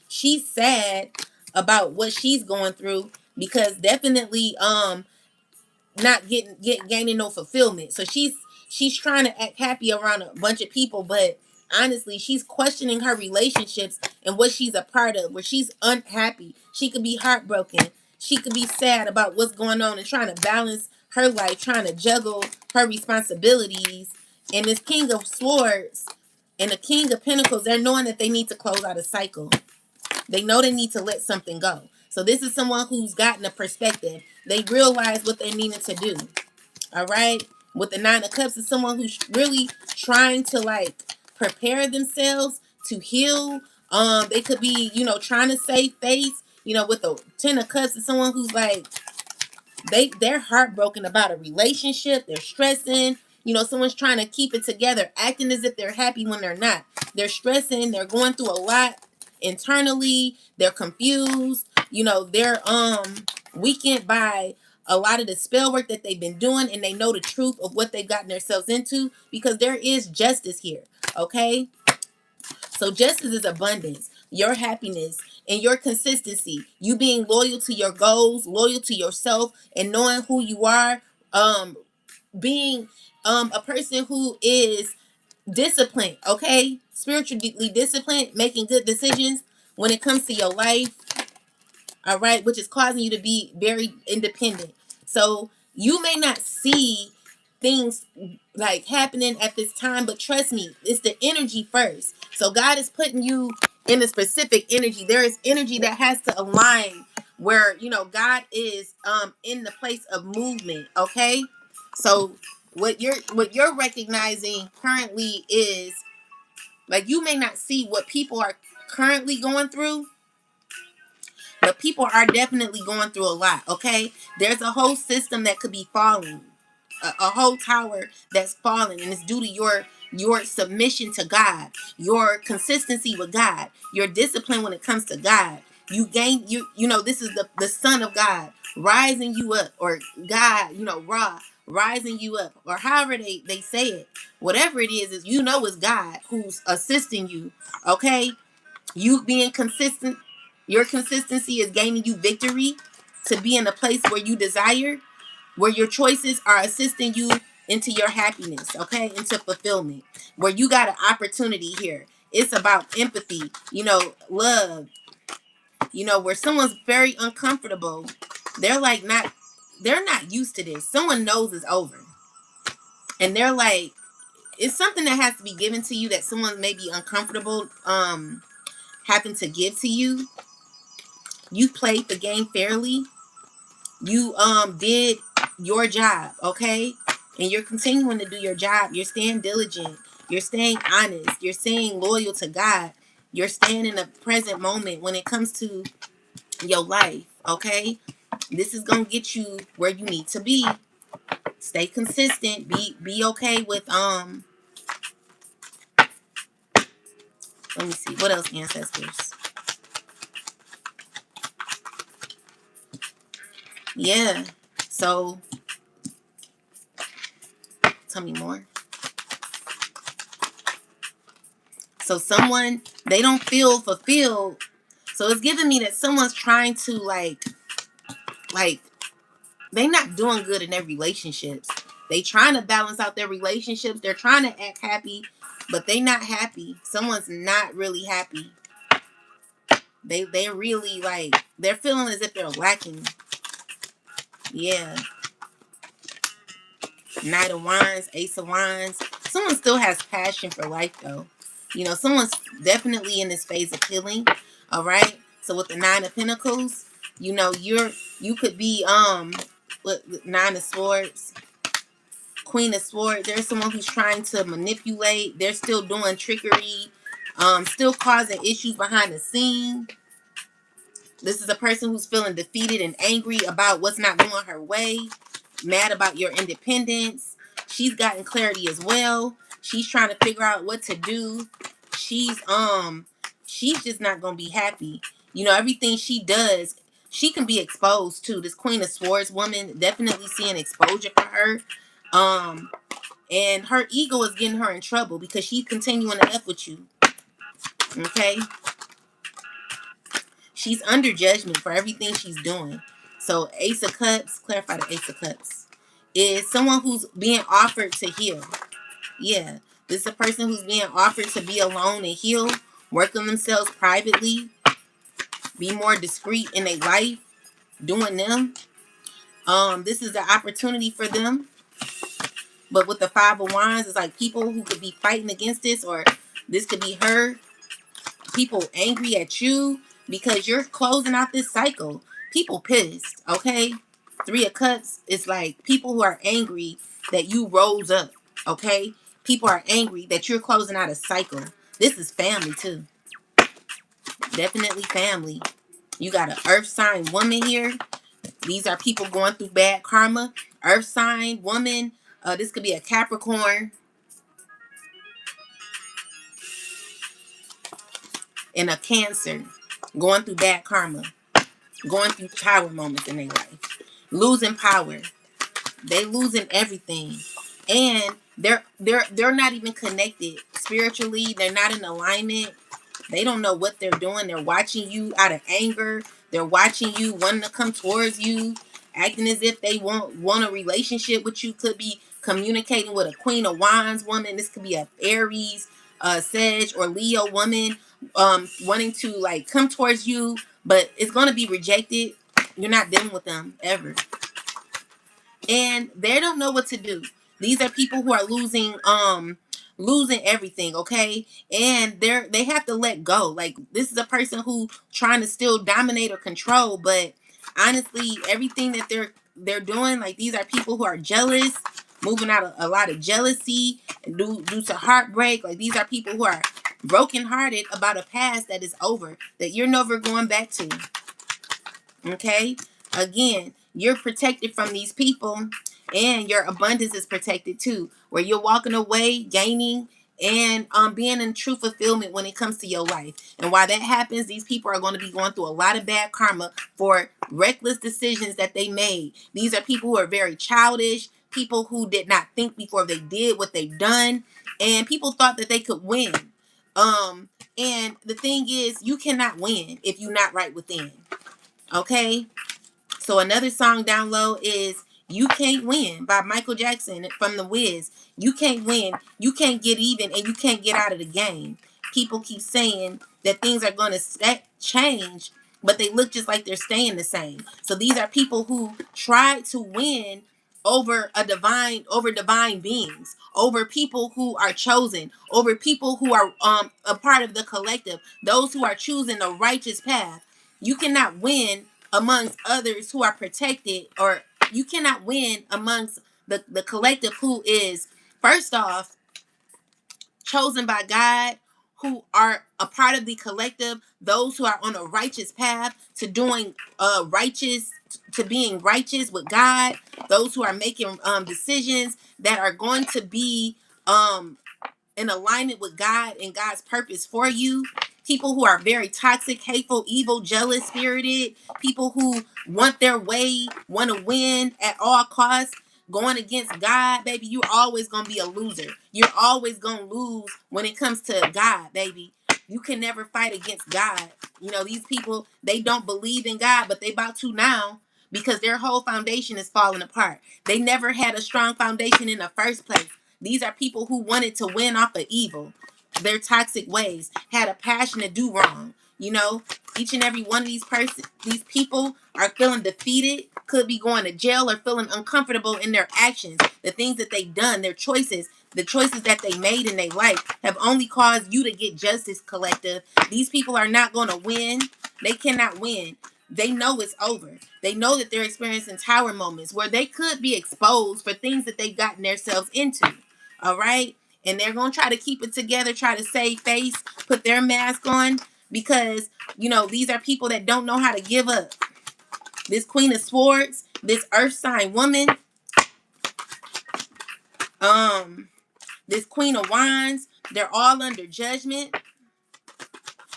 she's sad about what she's going through because definitely not gaining no fulfillment. So she's trying to act happy around a bunch of people, but honestly she's questioning her relationships and what she's a part of, where she's unhappy. She could be heartbroken, she could be sad about what's going on and trying to balance her life, trying to juggle her responsibilities. And this King of Swords and the King of Pentacles, they're knowing that they need to close out a cycle. They know they need to let something go. So this is someone who's gotten a perspective. They realize what they needed to do. All right. With the 9 of Cups, is someone who's really trying to like prepare themselves to heal. They could be, you know, trying to save face. You know, with the 10 of Cups, is someone who's like they're heartbroken about a relationship. They're stressing. You know, someone's trying to keep it together, acting as if they're happy when they're not. They're stressing. They're going through a lot internally. They're confused. You know, they're weakened by a lot of the spell work that they've been doing, and they know the truth of what they've gotten themselves into because there is justice here. Okay, so justice is abundance, your happiness, and your consistency. You being loyal to your goals, loyal to yourself, and knowing who you are. Being a person who is disciplined, okay? Spiritually disciplined, making good decisions when it comes to your life, all right, which is causing you to be very independent. So you may not see things like happening at this time, but trust me, it's the energy first. So God is putting you in a specific energy. There is energy that has to align where, you know, God is in the place of movement, okay? So what you're recognizing currently is like you may not see what people are currently going through, but people are definitely going through a lot, okay? There's a whole system that could be falling, a whole tower that's falling, and it's due to your submission to God, your consistency with God, your discipline when it comes to God. You know, this is the Son of God rising you up, or God, you know, Ra rising you up, or however they say it. Whatever it is you know it's God who's assisting you, okay? You being consistent, your consistency is gaining you victory to be in a place where you desire, where your choices are assisting you into your happiness, okay, into fulfillment, where you got an opportunity here. It's about empathy, you know, love, you know, where someone's very uncomfortable. They're like they're not used to this. Someone knows it's over. And they're like, it's something that has to be given to you that someone may be uncomfortable having to give to you. You played the game fairly. You did your job, okay? And you're continuing to do your job. You're staying diligent. You're staying honest. You're staying loyal to God. You're staying in the present moment when it comes to your life, okay? This is gonna get you where you need to be. Stay consistent. Be okay with let me see what else, ancestors. Yeah. So Tell me more. So someone, they don't feel fulfilled. So it's giving me that someone's trying to like they not doing good in their relationships. They trying to balance out their relationships. They're trying to act happy, but they not happy. Someone's not really happy. They're really like, they're feeling as if they're lacking. Yeah. Knight of Wands, Ace of Wands. Someone still has passion for life though. You know, someone's definitely in this phase of healing. All right. So with the Nine of Pentacles, you know, you could be with Nine of Swords, Queen of Swords. There's someone who's trying to manipulate. They're still doing trickery, still causing issues behind the scene. This is a person who's feeling defeated and angry about what's not going her way, mad about your independence. She's gotten clarity as well. She's trying to figure out what to do. She's just not gonna be happy. You know, everything she does, she can be exposed to. This Queen of Swords woman, definitely seeing exposure for her. And her ego is getting her in trouble because she's continuing to F with you. Okay? She's under judgment for everything she's doing. So Ace of Cups, clarify the Ace of Cups, is someone who's being offered to heal. Yeah. This is a person who's being offered to be alone and heal, work on themselves privately, be more discreet in their life, doing them. This is the opportunity for them. But with the Five of Wands, it's like people who could be fighting against this, or this could be her. People angry at you because you're closing out this cycle. People pissed, okay? Three of Cups is like people who are angry that you rose up, okay? People are angry that you're closing out a cycle. This is family too. Definitely family. You got an earth sign woman here. These are people going through bad karma. Earth sign woman. This could be a Capricorn and a Cancer going through bad karma, going through power moments in their life, losing power. They losing everything, and they're not even connected spiritually. They're not in alignment. They don't know what they're doing. They're watching you out of anger. They're watching you wanting to come towards you, acting as if they want a relationship with you. Could be communicating with a Queen of Wands woman. This could be a Aries, Sag, or Leo woman, wanting to like come towards you, but it's gonna be rejected. You're not dealing with them ever, and they don't know what to do. These are people who are losing everything, okay? And they have to let go. Like, this is a person who trying to still dominate or control, but honestly, everything that they're doing, like, these are people who are jealous, moving out a lot of jealousy due to heartbreak. Like, these are people who are brokenhearted about a past that is over, that you're never going back to. Okay? Again, you're protected from these people, and your abundance is protected too, where you're walking away gaining and being in true fulfillment when it comes to your life. And while that happens, these people are going to be going through a lot of bad karma for reckless decisions that they made. These are people who are very childish, people who did not think before they did what they've done, and people thought that they could win. And the thing is, you cannot win if you're not right within. Okay? So another song down low is You Can't Win by Michael Jackson from The Wiz. You can't win, you can't get even, and you can't get out of the game. People keep saying that things are going to change, but they look just like they're staying the same. So these are people who try to win over divine beings, over people who are chosen, over people who are a part of the collective, those who are choosing the righteous path. You cannot win amongst others who are protected, or you cannot win amongst the collective who is, first off, chosen by God, who are a part of the collective, those who are on a righteous path to doing righteous, to being righteous with God, those who are making decisions that are going to be in alignment with God and God's purpose for you. People who are very toxic, hateful, evil, jealous, spirited. People who want their way, want to win at all costs. going against God, baby, you're always gonna be a loser. You're always gonna lose when it comes to God, baby. You can never fight against God. You know, these people, they don't believe in God, but they about to now because their whole foundation is falling apart. They never had a strong foundation in the first place. These are people who wanted to win off of evil. Their toxic ways, had a passion to do wrong. You know, each and every one of these people are feeling defeated, could be going to jail or feeling uncomfortable in their actions. The things that they've done, their choices, the choices that they made in their life have only caused you to get justice, collective. These people are not going to win. They cannot win. They know it's over. They know that they're experiencing tower moments where they could be exposed for things that they've gotten themselves into. All right. And they're going to try to keep it together, try to save face, put their mask on because, you know, these are people that don't know how to give up. This Queen of Swords, this Earth sign woman, this Queen of Wands, they're all under judgment.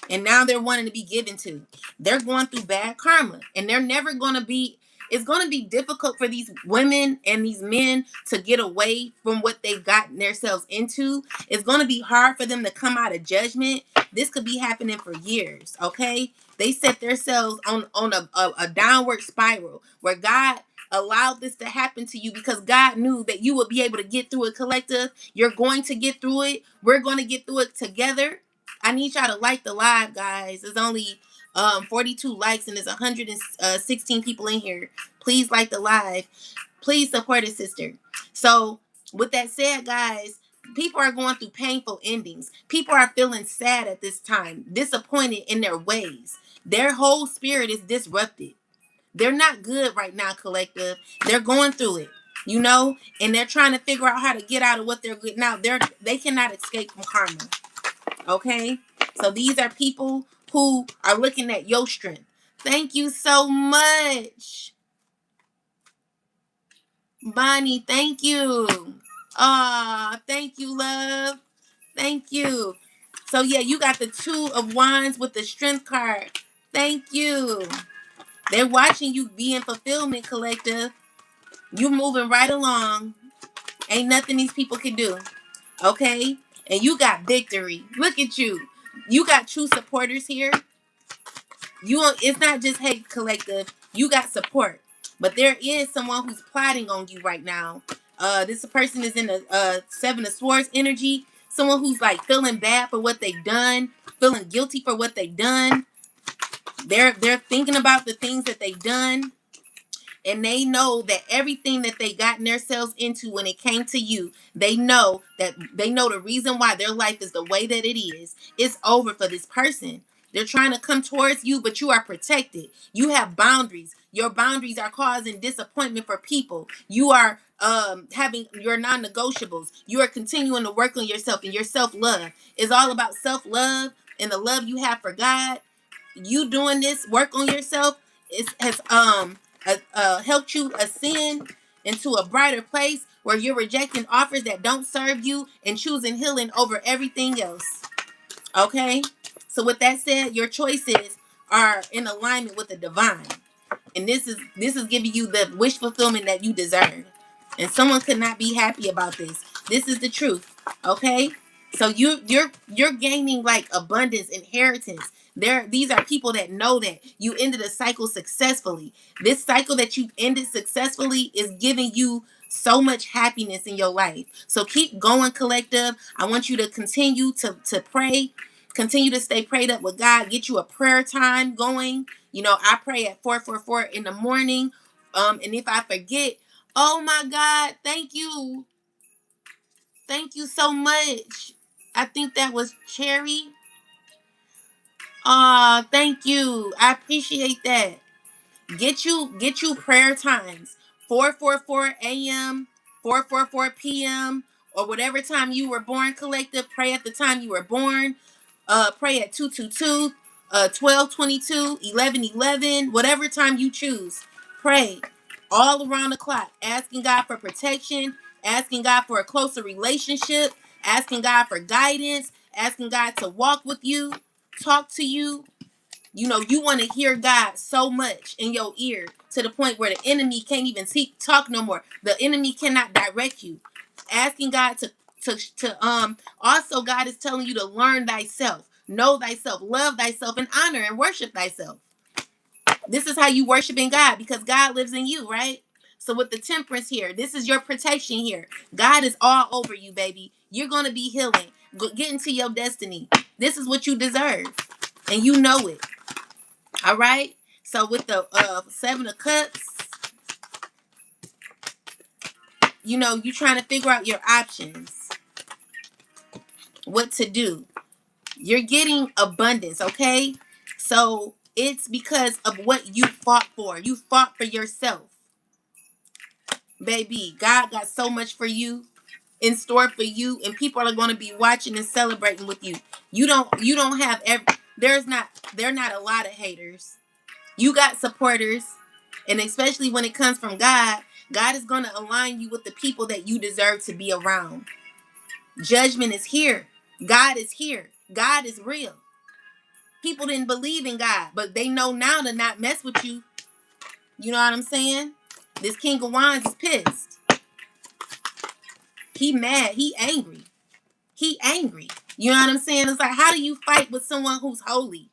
And now they're wanting to be given to. They're going through bad karma. And they're never going to be, it's going to be difficult for these women and these men to get away from what they've gotten themselves into. It's going to be hard for them to come out of judgment. This could be happening for years, okay? They set themselves on a downward spiral where God allowed this to happen to you because God knew that you would be able to get through it, collective. You're going to get through it. We're going to get through it together. I need y'all to like the live, guys. There's only 42 likes and there's 116 people in here. Please like the live. Please support a sister. So with that said, guys, people are going through painful endings. People are feeling sad at this time, disappointed in their ways. Their whole spirit is disrupted. They're not good right now, collective. They're going through it, you know, and they're trying to figure out how to get out of what they're getting out. They cannot escape from karma. Okay, so these are people who are looking at your strength. Thank you so much, Bonnie. Thank you. Thank you, love. Thank you. So yeah, you got the Two of Wands with the Strength card. Thank you. They're watching you be in fulfillment, collective. You moving right along. Ain't nothing these people can do. Okay, and you got victory. Look at you. You got true supporters here. It's not just hate, collective. You got support, but there is someone who's plotting on you right now. This person is in a Seven of Swords energy. Someone who's like feeling bad for what they've done, feeling guilty for what they've done. They're thinking about the things that they've done. And they know that everything that they gotten themselves into when it came to you, they know the reason why their life is the way that it is. It's over for this person. They're trying to come towards you, but you are protected. You have boundaries. Your boundaries are causing disappointment for people. You are having your non-negotiables. You are continuing to work on yourself, and your self-love is all about self-love and the love you have for God. You doing this work on yourself has helped you ascend into a brighter place where you're rejecting offers that don't serve you and choosing healing over everything else. Okay, so with that said, your choices are in alignment with the divine, and this is giving you the wish fulfillment that you deserve. And someone could not be happy about this. This is the truth. Okay, so you're gaining like abundance, inheritance. These are people that know that you ended a cycle successfully. This cycle that you ended successfully is giving you so much happiness in your life. So keep going, collective. I want you to continue to pray. Continue to stay prayed up with God. Get you a prayer time going. You know, I pray at 4:44 in the morning. And if I forget, oh my God, thank you. Thank you so much. I think that was Cherry. Thank you. I appreciate that. Get you prayer times. 4:44 a.m., 4:44 p.m., or whatever time you were born, collective. Pray at the time you were born. Pray at 222, 12:22, 11:11, whatever time you choose. Pray all around the clock, asking God for protection, asking God for a closer relationship, asking God for guidance, asking God to walk with you, talk to you, You want to hear God so much in your ear to the point where the enemy can't even talk no more. The enemy cannot direct you. Asking God to also God is telling you to learn thyself, know thyself, love thyself, and honor and worship thyself. This is how you worship in God because God lives in you, right? So with the temperance here, this is your protection here. God is all over you, baby. You're gonna be healing. Get into your destiny. This is what you deserve, and you know it. All right. So with the Seven of Cups, you trying to figure out your options, what to do. You're getting abundance, okay? So it's because of what you fought for. You fought for yourself, baby. God got so much for you in store for you, and people are going to be watching and celebrating with you. You don't have they're not a lot of haters. You got supporters, and especially when it comes from God, God is going to align you with the people that you deserve to be around. Judgment is here. God is here. God is real. People didn't believe in God, but they know now to not mess with you. You know what I'm saying? This King of Wands is pissed. He mad. He angry. He angry. You know what I'm saying? It's like, how do you fight with someone who's holy?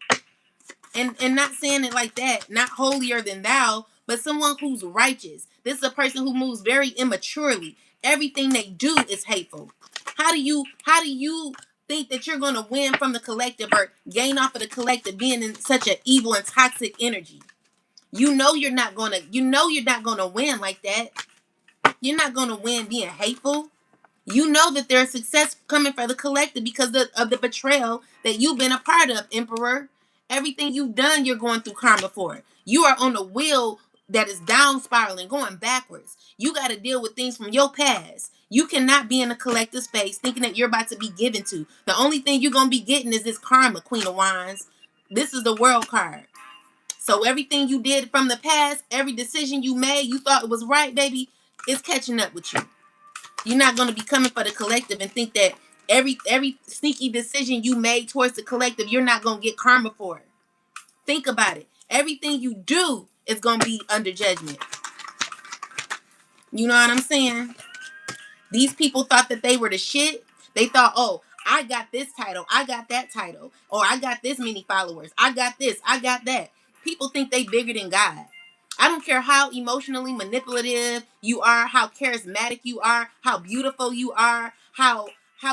And not saying it like that, not holier than thou, but someone who's righteous. This is a person who moves very immaturely. Everything they do is hateful. How do you think that you're gonna win from the collective or gain off of the collective being in such an evil and toxic energy? You're not gonna win like that. You're not gonna win being hateful. You know that there's success coming for the collective because of the betrayal that you've been a part of, Emperor. Everything you've done, you're going through karma for. You are on a wheel that is down spiraling, going backwards. You got to deal with things from your past. You cannot be in a collective space thinking that you're about to be given to. The only thing you're going to be getting is this karma, Queen of Wands. This is the world card. So everything you did from the past, every decision you made, you thought it was right, baby, it's catching up with you. You're not going to be coming for the collective and think that every sneaky decision you made towards the collective, you're not going to get karma for it. Think about it. Everything you do is going to be under judgment. You know what I'm saying? These people thought that they were the shit. They thought, oh, I got this title. I got that title. Or I got this many followers. I got this. I got that. People think they bigger than God. I don't care how emotionally manipulative you are, how charismatic you are, how beautiful you are, how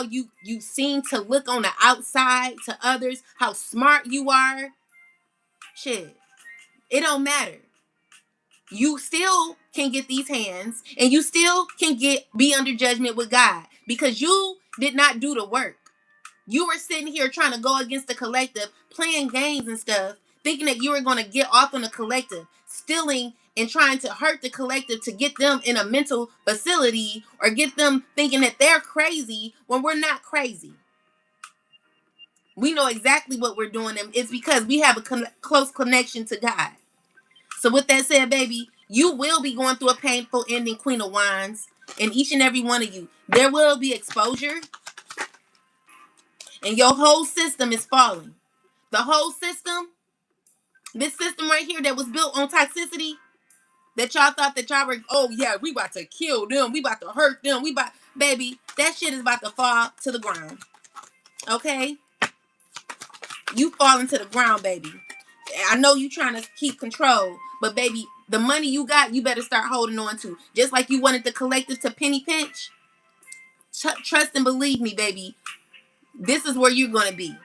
you seem to look on the outside to others, how smart you are. Shit. It don't matter. You still can get these hands and you still can be under judgment with God because you did not do the work. You were sitting here trying to go against the collective, playing games and stuff, thinking that you were going to get off on the collective, stealing and trying to hurt the collective to get them in a mental facility or get them thinking that they're crazy when we're not crazy. We know exactly what we're doing, and it's because we have a close connection to God. So with that said, baby, you will be going through a painful ending, Queen of Wands, and each and every one of you. There will be exposure, and your whole system is falling. The whole system, this system right here that was built on toxicity, that y'all thought that y'all were, oh yeah, we about to kill them, we about to hurt them, baby, that shit is about to fall to the ground. Okay? You falling to the ground, baby. I know you trying to keep control, but baby, the money you got, you better start holding on to. Just like you wanted the collective to penny pinch. Trust and believe me, baby. This is where you're going to be.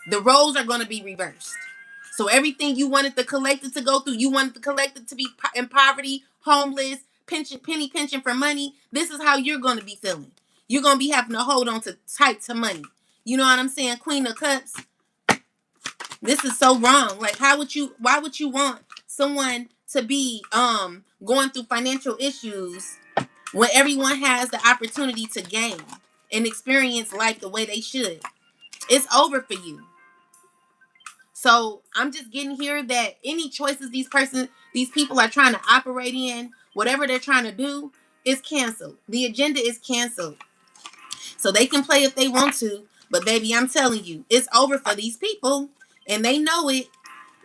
The roles are going to be reversed. So everything you wanted the collective to go through, you wanted the collective to be in poverty, homeless, penny pinching for money. This is how you're going to be feeling. You're going to be having to hold on to tight to money. You know what I'm saying? Queen of Cups. This is so wrong. Like, why would you want someone to be going through financial issues when everyone has the opportunity to gain and experience life the way they should? It's over for you. So I'm just getting here that any choices these people are trying to operate in, whatever they're trying to do, is canceled. The agenda is canceled. So they can play if they want to, but baby, I'm telling you, it's over for these people, and they know it.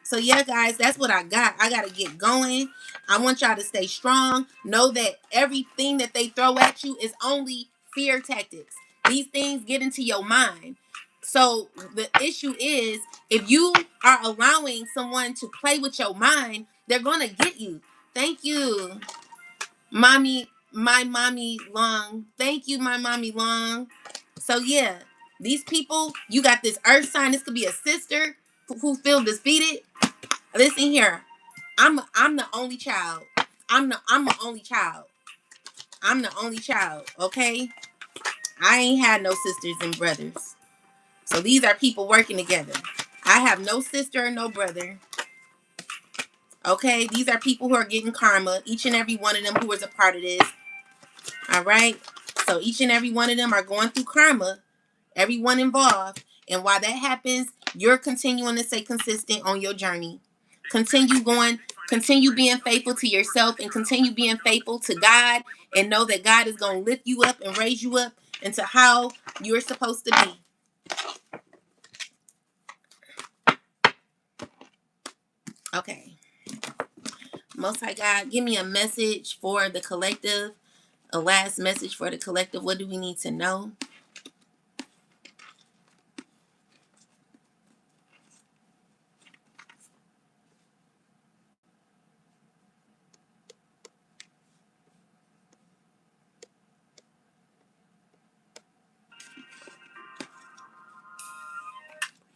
So yeah, guys, that's what I got. I gotta get going. I want y'all to stay strong. Know that everything that they throw at you is only fear tactics. These things get into your mind. So the issue is, if you are allowing someone to play with your mind, they're gonna get you. Thank you, mommy. My mommy long. Thank you, my mommy long. So yeah, these people, you got this earth sign. This could be a sister who feel defeated. Listen here. I'm the only child. I'm the only child. I'm the only child, okay? I ain't had no sisters and brothers. So these are people working together. I have no sister or no brother. Okay? These are people who are getting karma. Each and every one of them who is a part of this. All right? So each and every one of them are going through karma. Everyone involved. And while that happens, you're continuing to stay consistent on your journey. Continue going, continue being faithful to yourself, and continue being faithful to God, and know that God is going to lift you up and raise you up into how you're supposed to be. Okay. Most High God, give me a message for the collective, a last message for the collective. What do we need to know?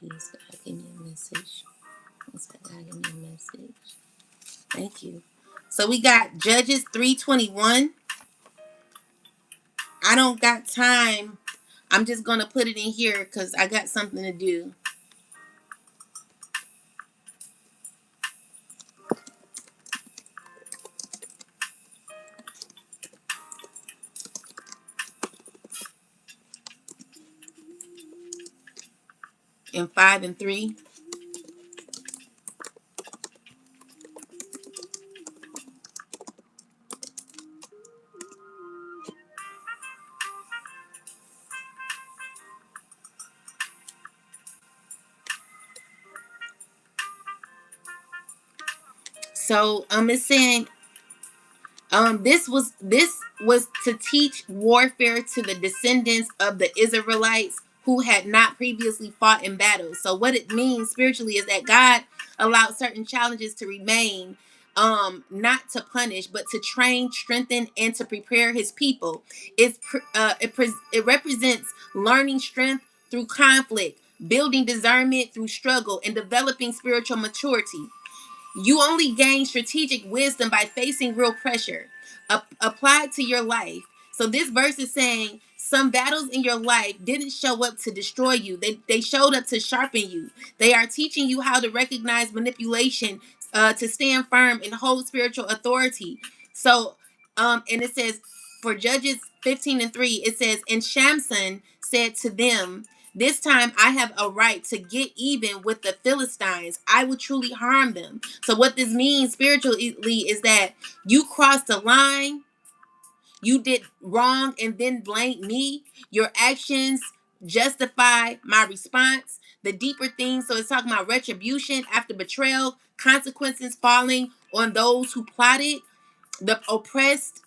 Please, God, give me a message. Most High God, give me a message. Thank you. So we got Judges 3:21. I don't got time. I'm just going to put it in here because I got something to do. In 5 and 3. So it's saying this was to teach warfare to the descendants of the Israelites who had not previously fought in battle. So what it means spiritually is that God allowed certain challenges to remain, not to punish, but to train, strengthen, and to prepare his people. It represents learning strength through conflict, building discernment through struggle, and developing spiritual maturity. You only gain strategic wisdom by facing real pressure applied to your life. So this verse is saying some battles in your life didn't show up to destroy you. They showed up to sharpen you. They are teaching you how to recognize manipulation, to stand firm and hold spiritual authority. So and it says for Judges 15 and 3, it says, and Shamson said to them, this time I have a right to get even with the Philistines. I will truly harm them. So what this means spiritually is that you crossed the line, you did wrong, and then blame me. Your actions justify my response. The deeper things, so it's talking about retribution after betrayal, consequences falling on those who plotted, the oppressed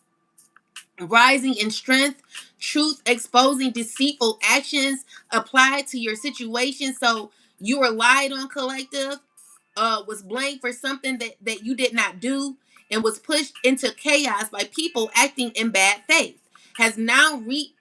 rising in strength, truth exposing deceitful actions applied to your situation. So you were lied on, collective, was blamed for something that you did not do, and was pushed into chaos by people acting in bad faith, has now reached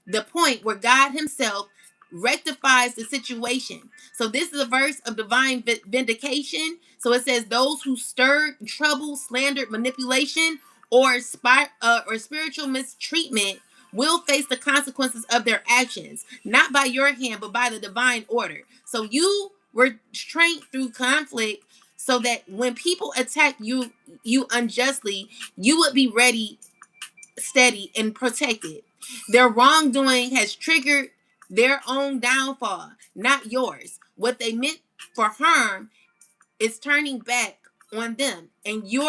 the point where God himself rectifies the situation. So this is a verse of divine vindication. So it says those who stirred trouble, slandered, manipulation, or spiritual mistreatment will face the consequences of their actions, not by your hand, but by the divine order. So you were trained through conflict so that when people attack you unjustly, you would be ready, steady, and protected. Their wrongdoing has triggered their own downfall, not yours. What they meant for harm is turning back on them, and you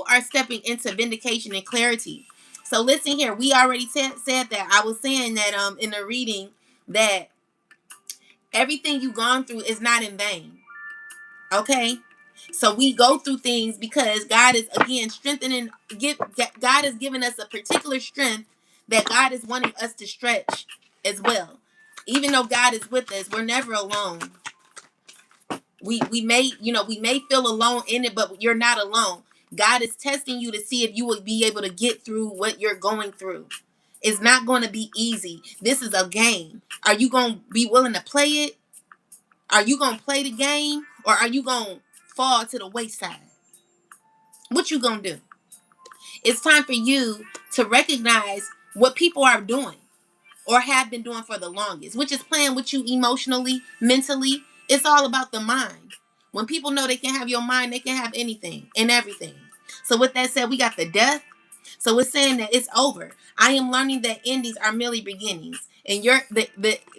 are stepping into vindication and clarity. So listen here, we already said that. I was saying that in the reading that everything you've gone through is not in vain. Okay? So we go through things because God is again strengthening. God is giving us a particular strength that God is wanting us to stretch as well. Even though God is with us, we're never alone. We may, we may feel alone in it, but you're not alone. God is testing you to see if you will be able to get through what you're going through. It's not going to be easy. This is a game. Are you going to be willing to play it? Are you going to play the game, or are you going to fall to the wayside? What you going to do? It's time for you to recognize what people are doing or have been doing for the longest, which is playing with you emotionally, mentally. It's all about the mind. When people know they can have your mind, they can have anything and everything. So with that said, we got the death. So it's saying that it's over. I am learning that endings are merely beginnings. And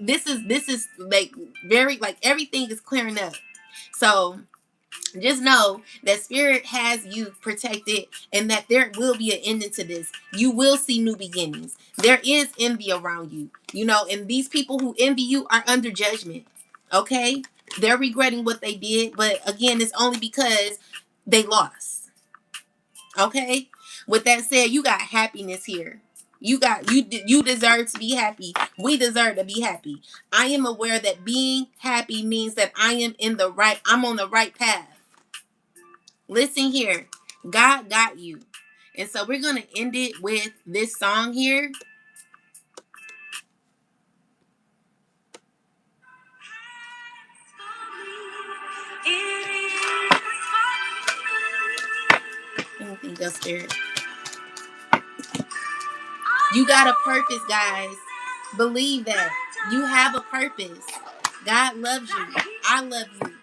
this is like very, like, everything is clearing up. So just know that spirit has you protected, and that there will be an ending to this. You will see new beginnings. There is envy around you, and these people who envy you are under judgment. Okay? They're regretting what they did, but again, it's only because they lost. Okay? With that said, you got happiness here. You deserve to be happy. We deserve to be happy. I am aware that being happy means that I'm on the right path. Listen here. God got you. And so we're going to end it with this song here. Anything else there? You got a purpose, guys. Believe that. You have a purpose. God loves you. I love you.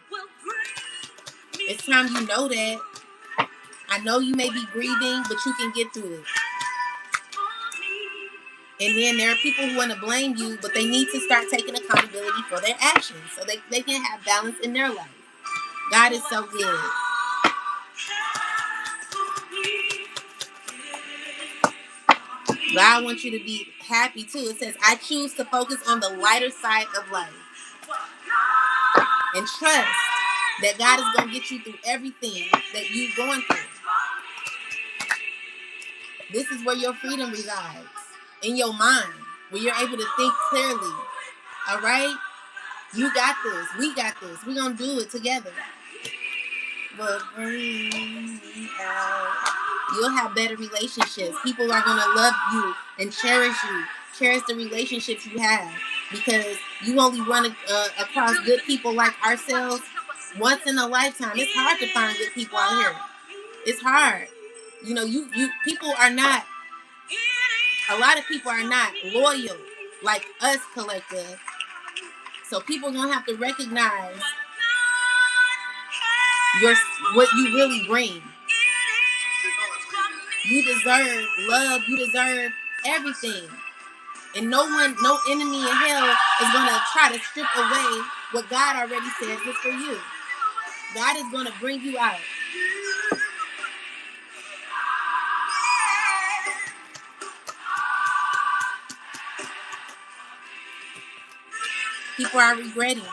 It's time you know that. I know you may be grieving, but you can get through it. And then there are people who want to blame you, but they need to start taking accountability for their actions so they can have balance in their life. God is so good. God wants you to be happy too. It says, I choose to focus on the lighter side of life. And trust that God is going to get you through everything that you're going through. This is where your freedom resides. In your mind. Where you're able to think clearly. All right? You got this. We got this. We're going to do it together. But bring me out. You'll have better relationships. People are going to love you and cherish you. Cherish the relationships you have. Because you only run across good people like ourselves once in a lifetime. It's hard to find good people out here. It's hard. You people are not, a lot of people are not loyal like us collective. So people are going to have to recognize what you really bring. You deserve love. You deserve everything. And no enemy in hell is going to try to strip away what God already says is for you. God is going to bring you out. People are regretting,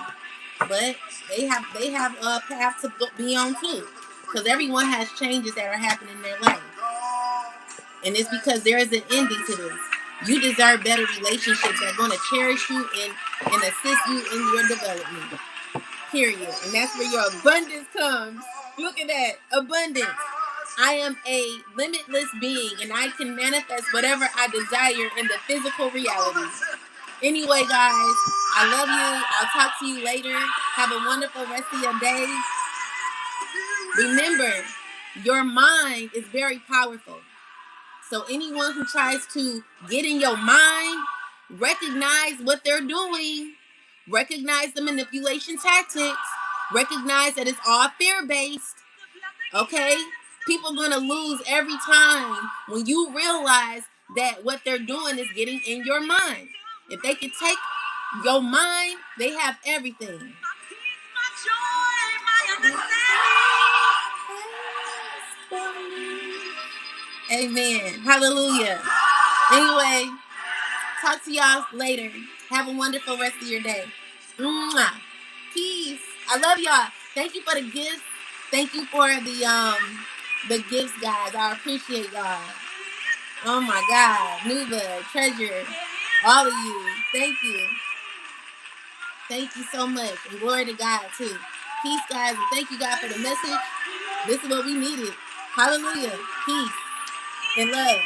but they have a path to be on too, because everyone has changes that are happening in their life, and it's because there is an ending to this. You deserve better relationships that are going to cherish you and assist you in your development. Period. And that's where your abundance comes. Look at that. Abundance. I am a limitless being, and I can manifest whatever I desire in the physical reality. Anyway, guys, I love you. I'll talk to you later. Have a wonderful rest of your day. Remember, your mind is very powerful. So anyone who tries to get in your mind, recognize what they're doing. Recognize the manipulation tactics. Recognize that it's all fear-based. Okay? People are going to lose every time when you realize that what they're doing is getting in your mind. If they can take your mind, they have everything. Amen. Hallelujah. Anyway, talk to y'all later. Have a wonderful rest of your day. Mwah. Peace. I love y'all. Thank you for the gifts. Thank you for the gifts, guys. I appreciate y'all. Oh my God, Nuba, Treasure, all of you. Thank you. Thank you so much. And glory to God too. Peace, guys, and thank you, God, for the message. This is what we needed. Hallelujah. Peace and love.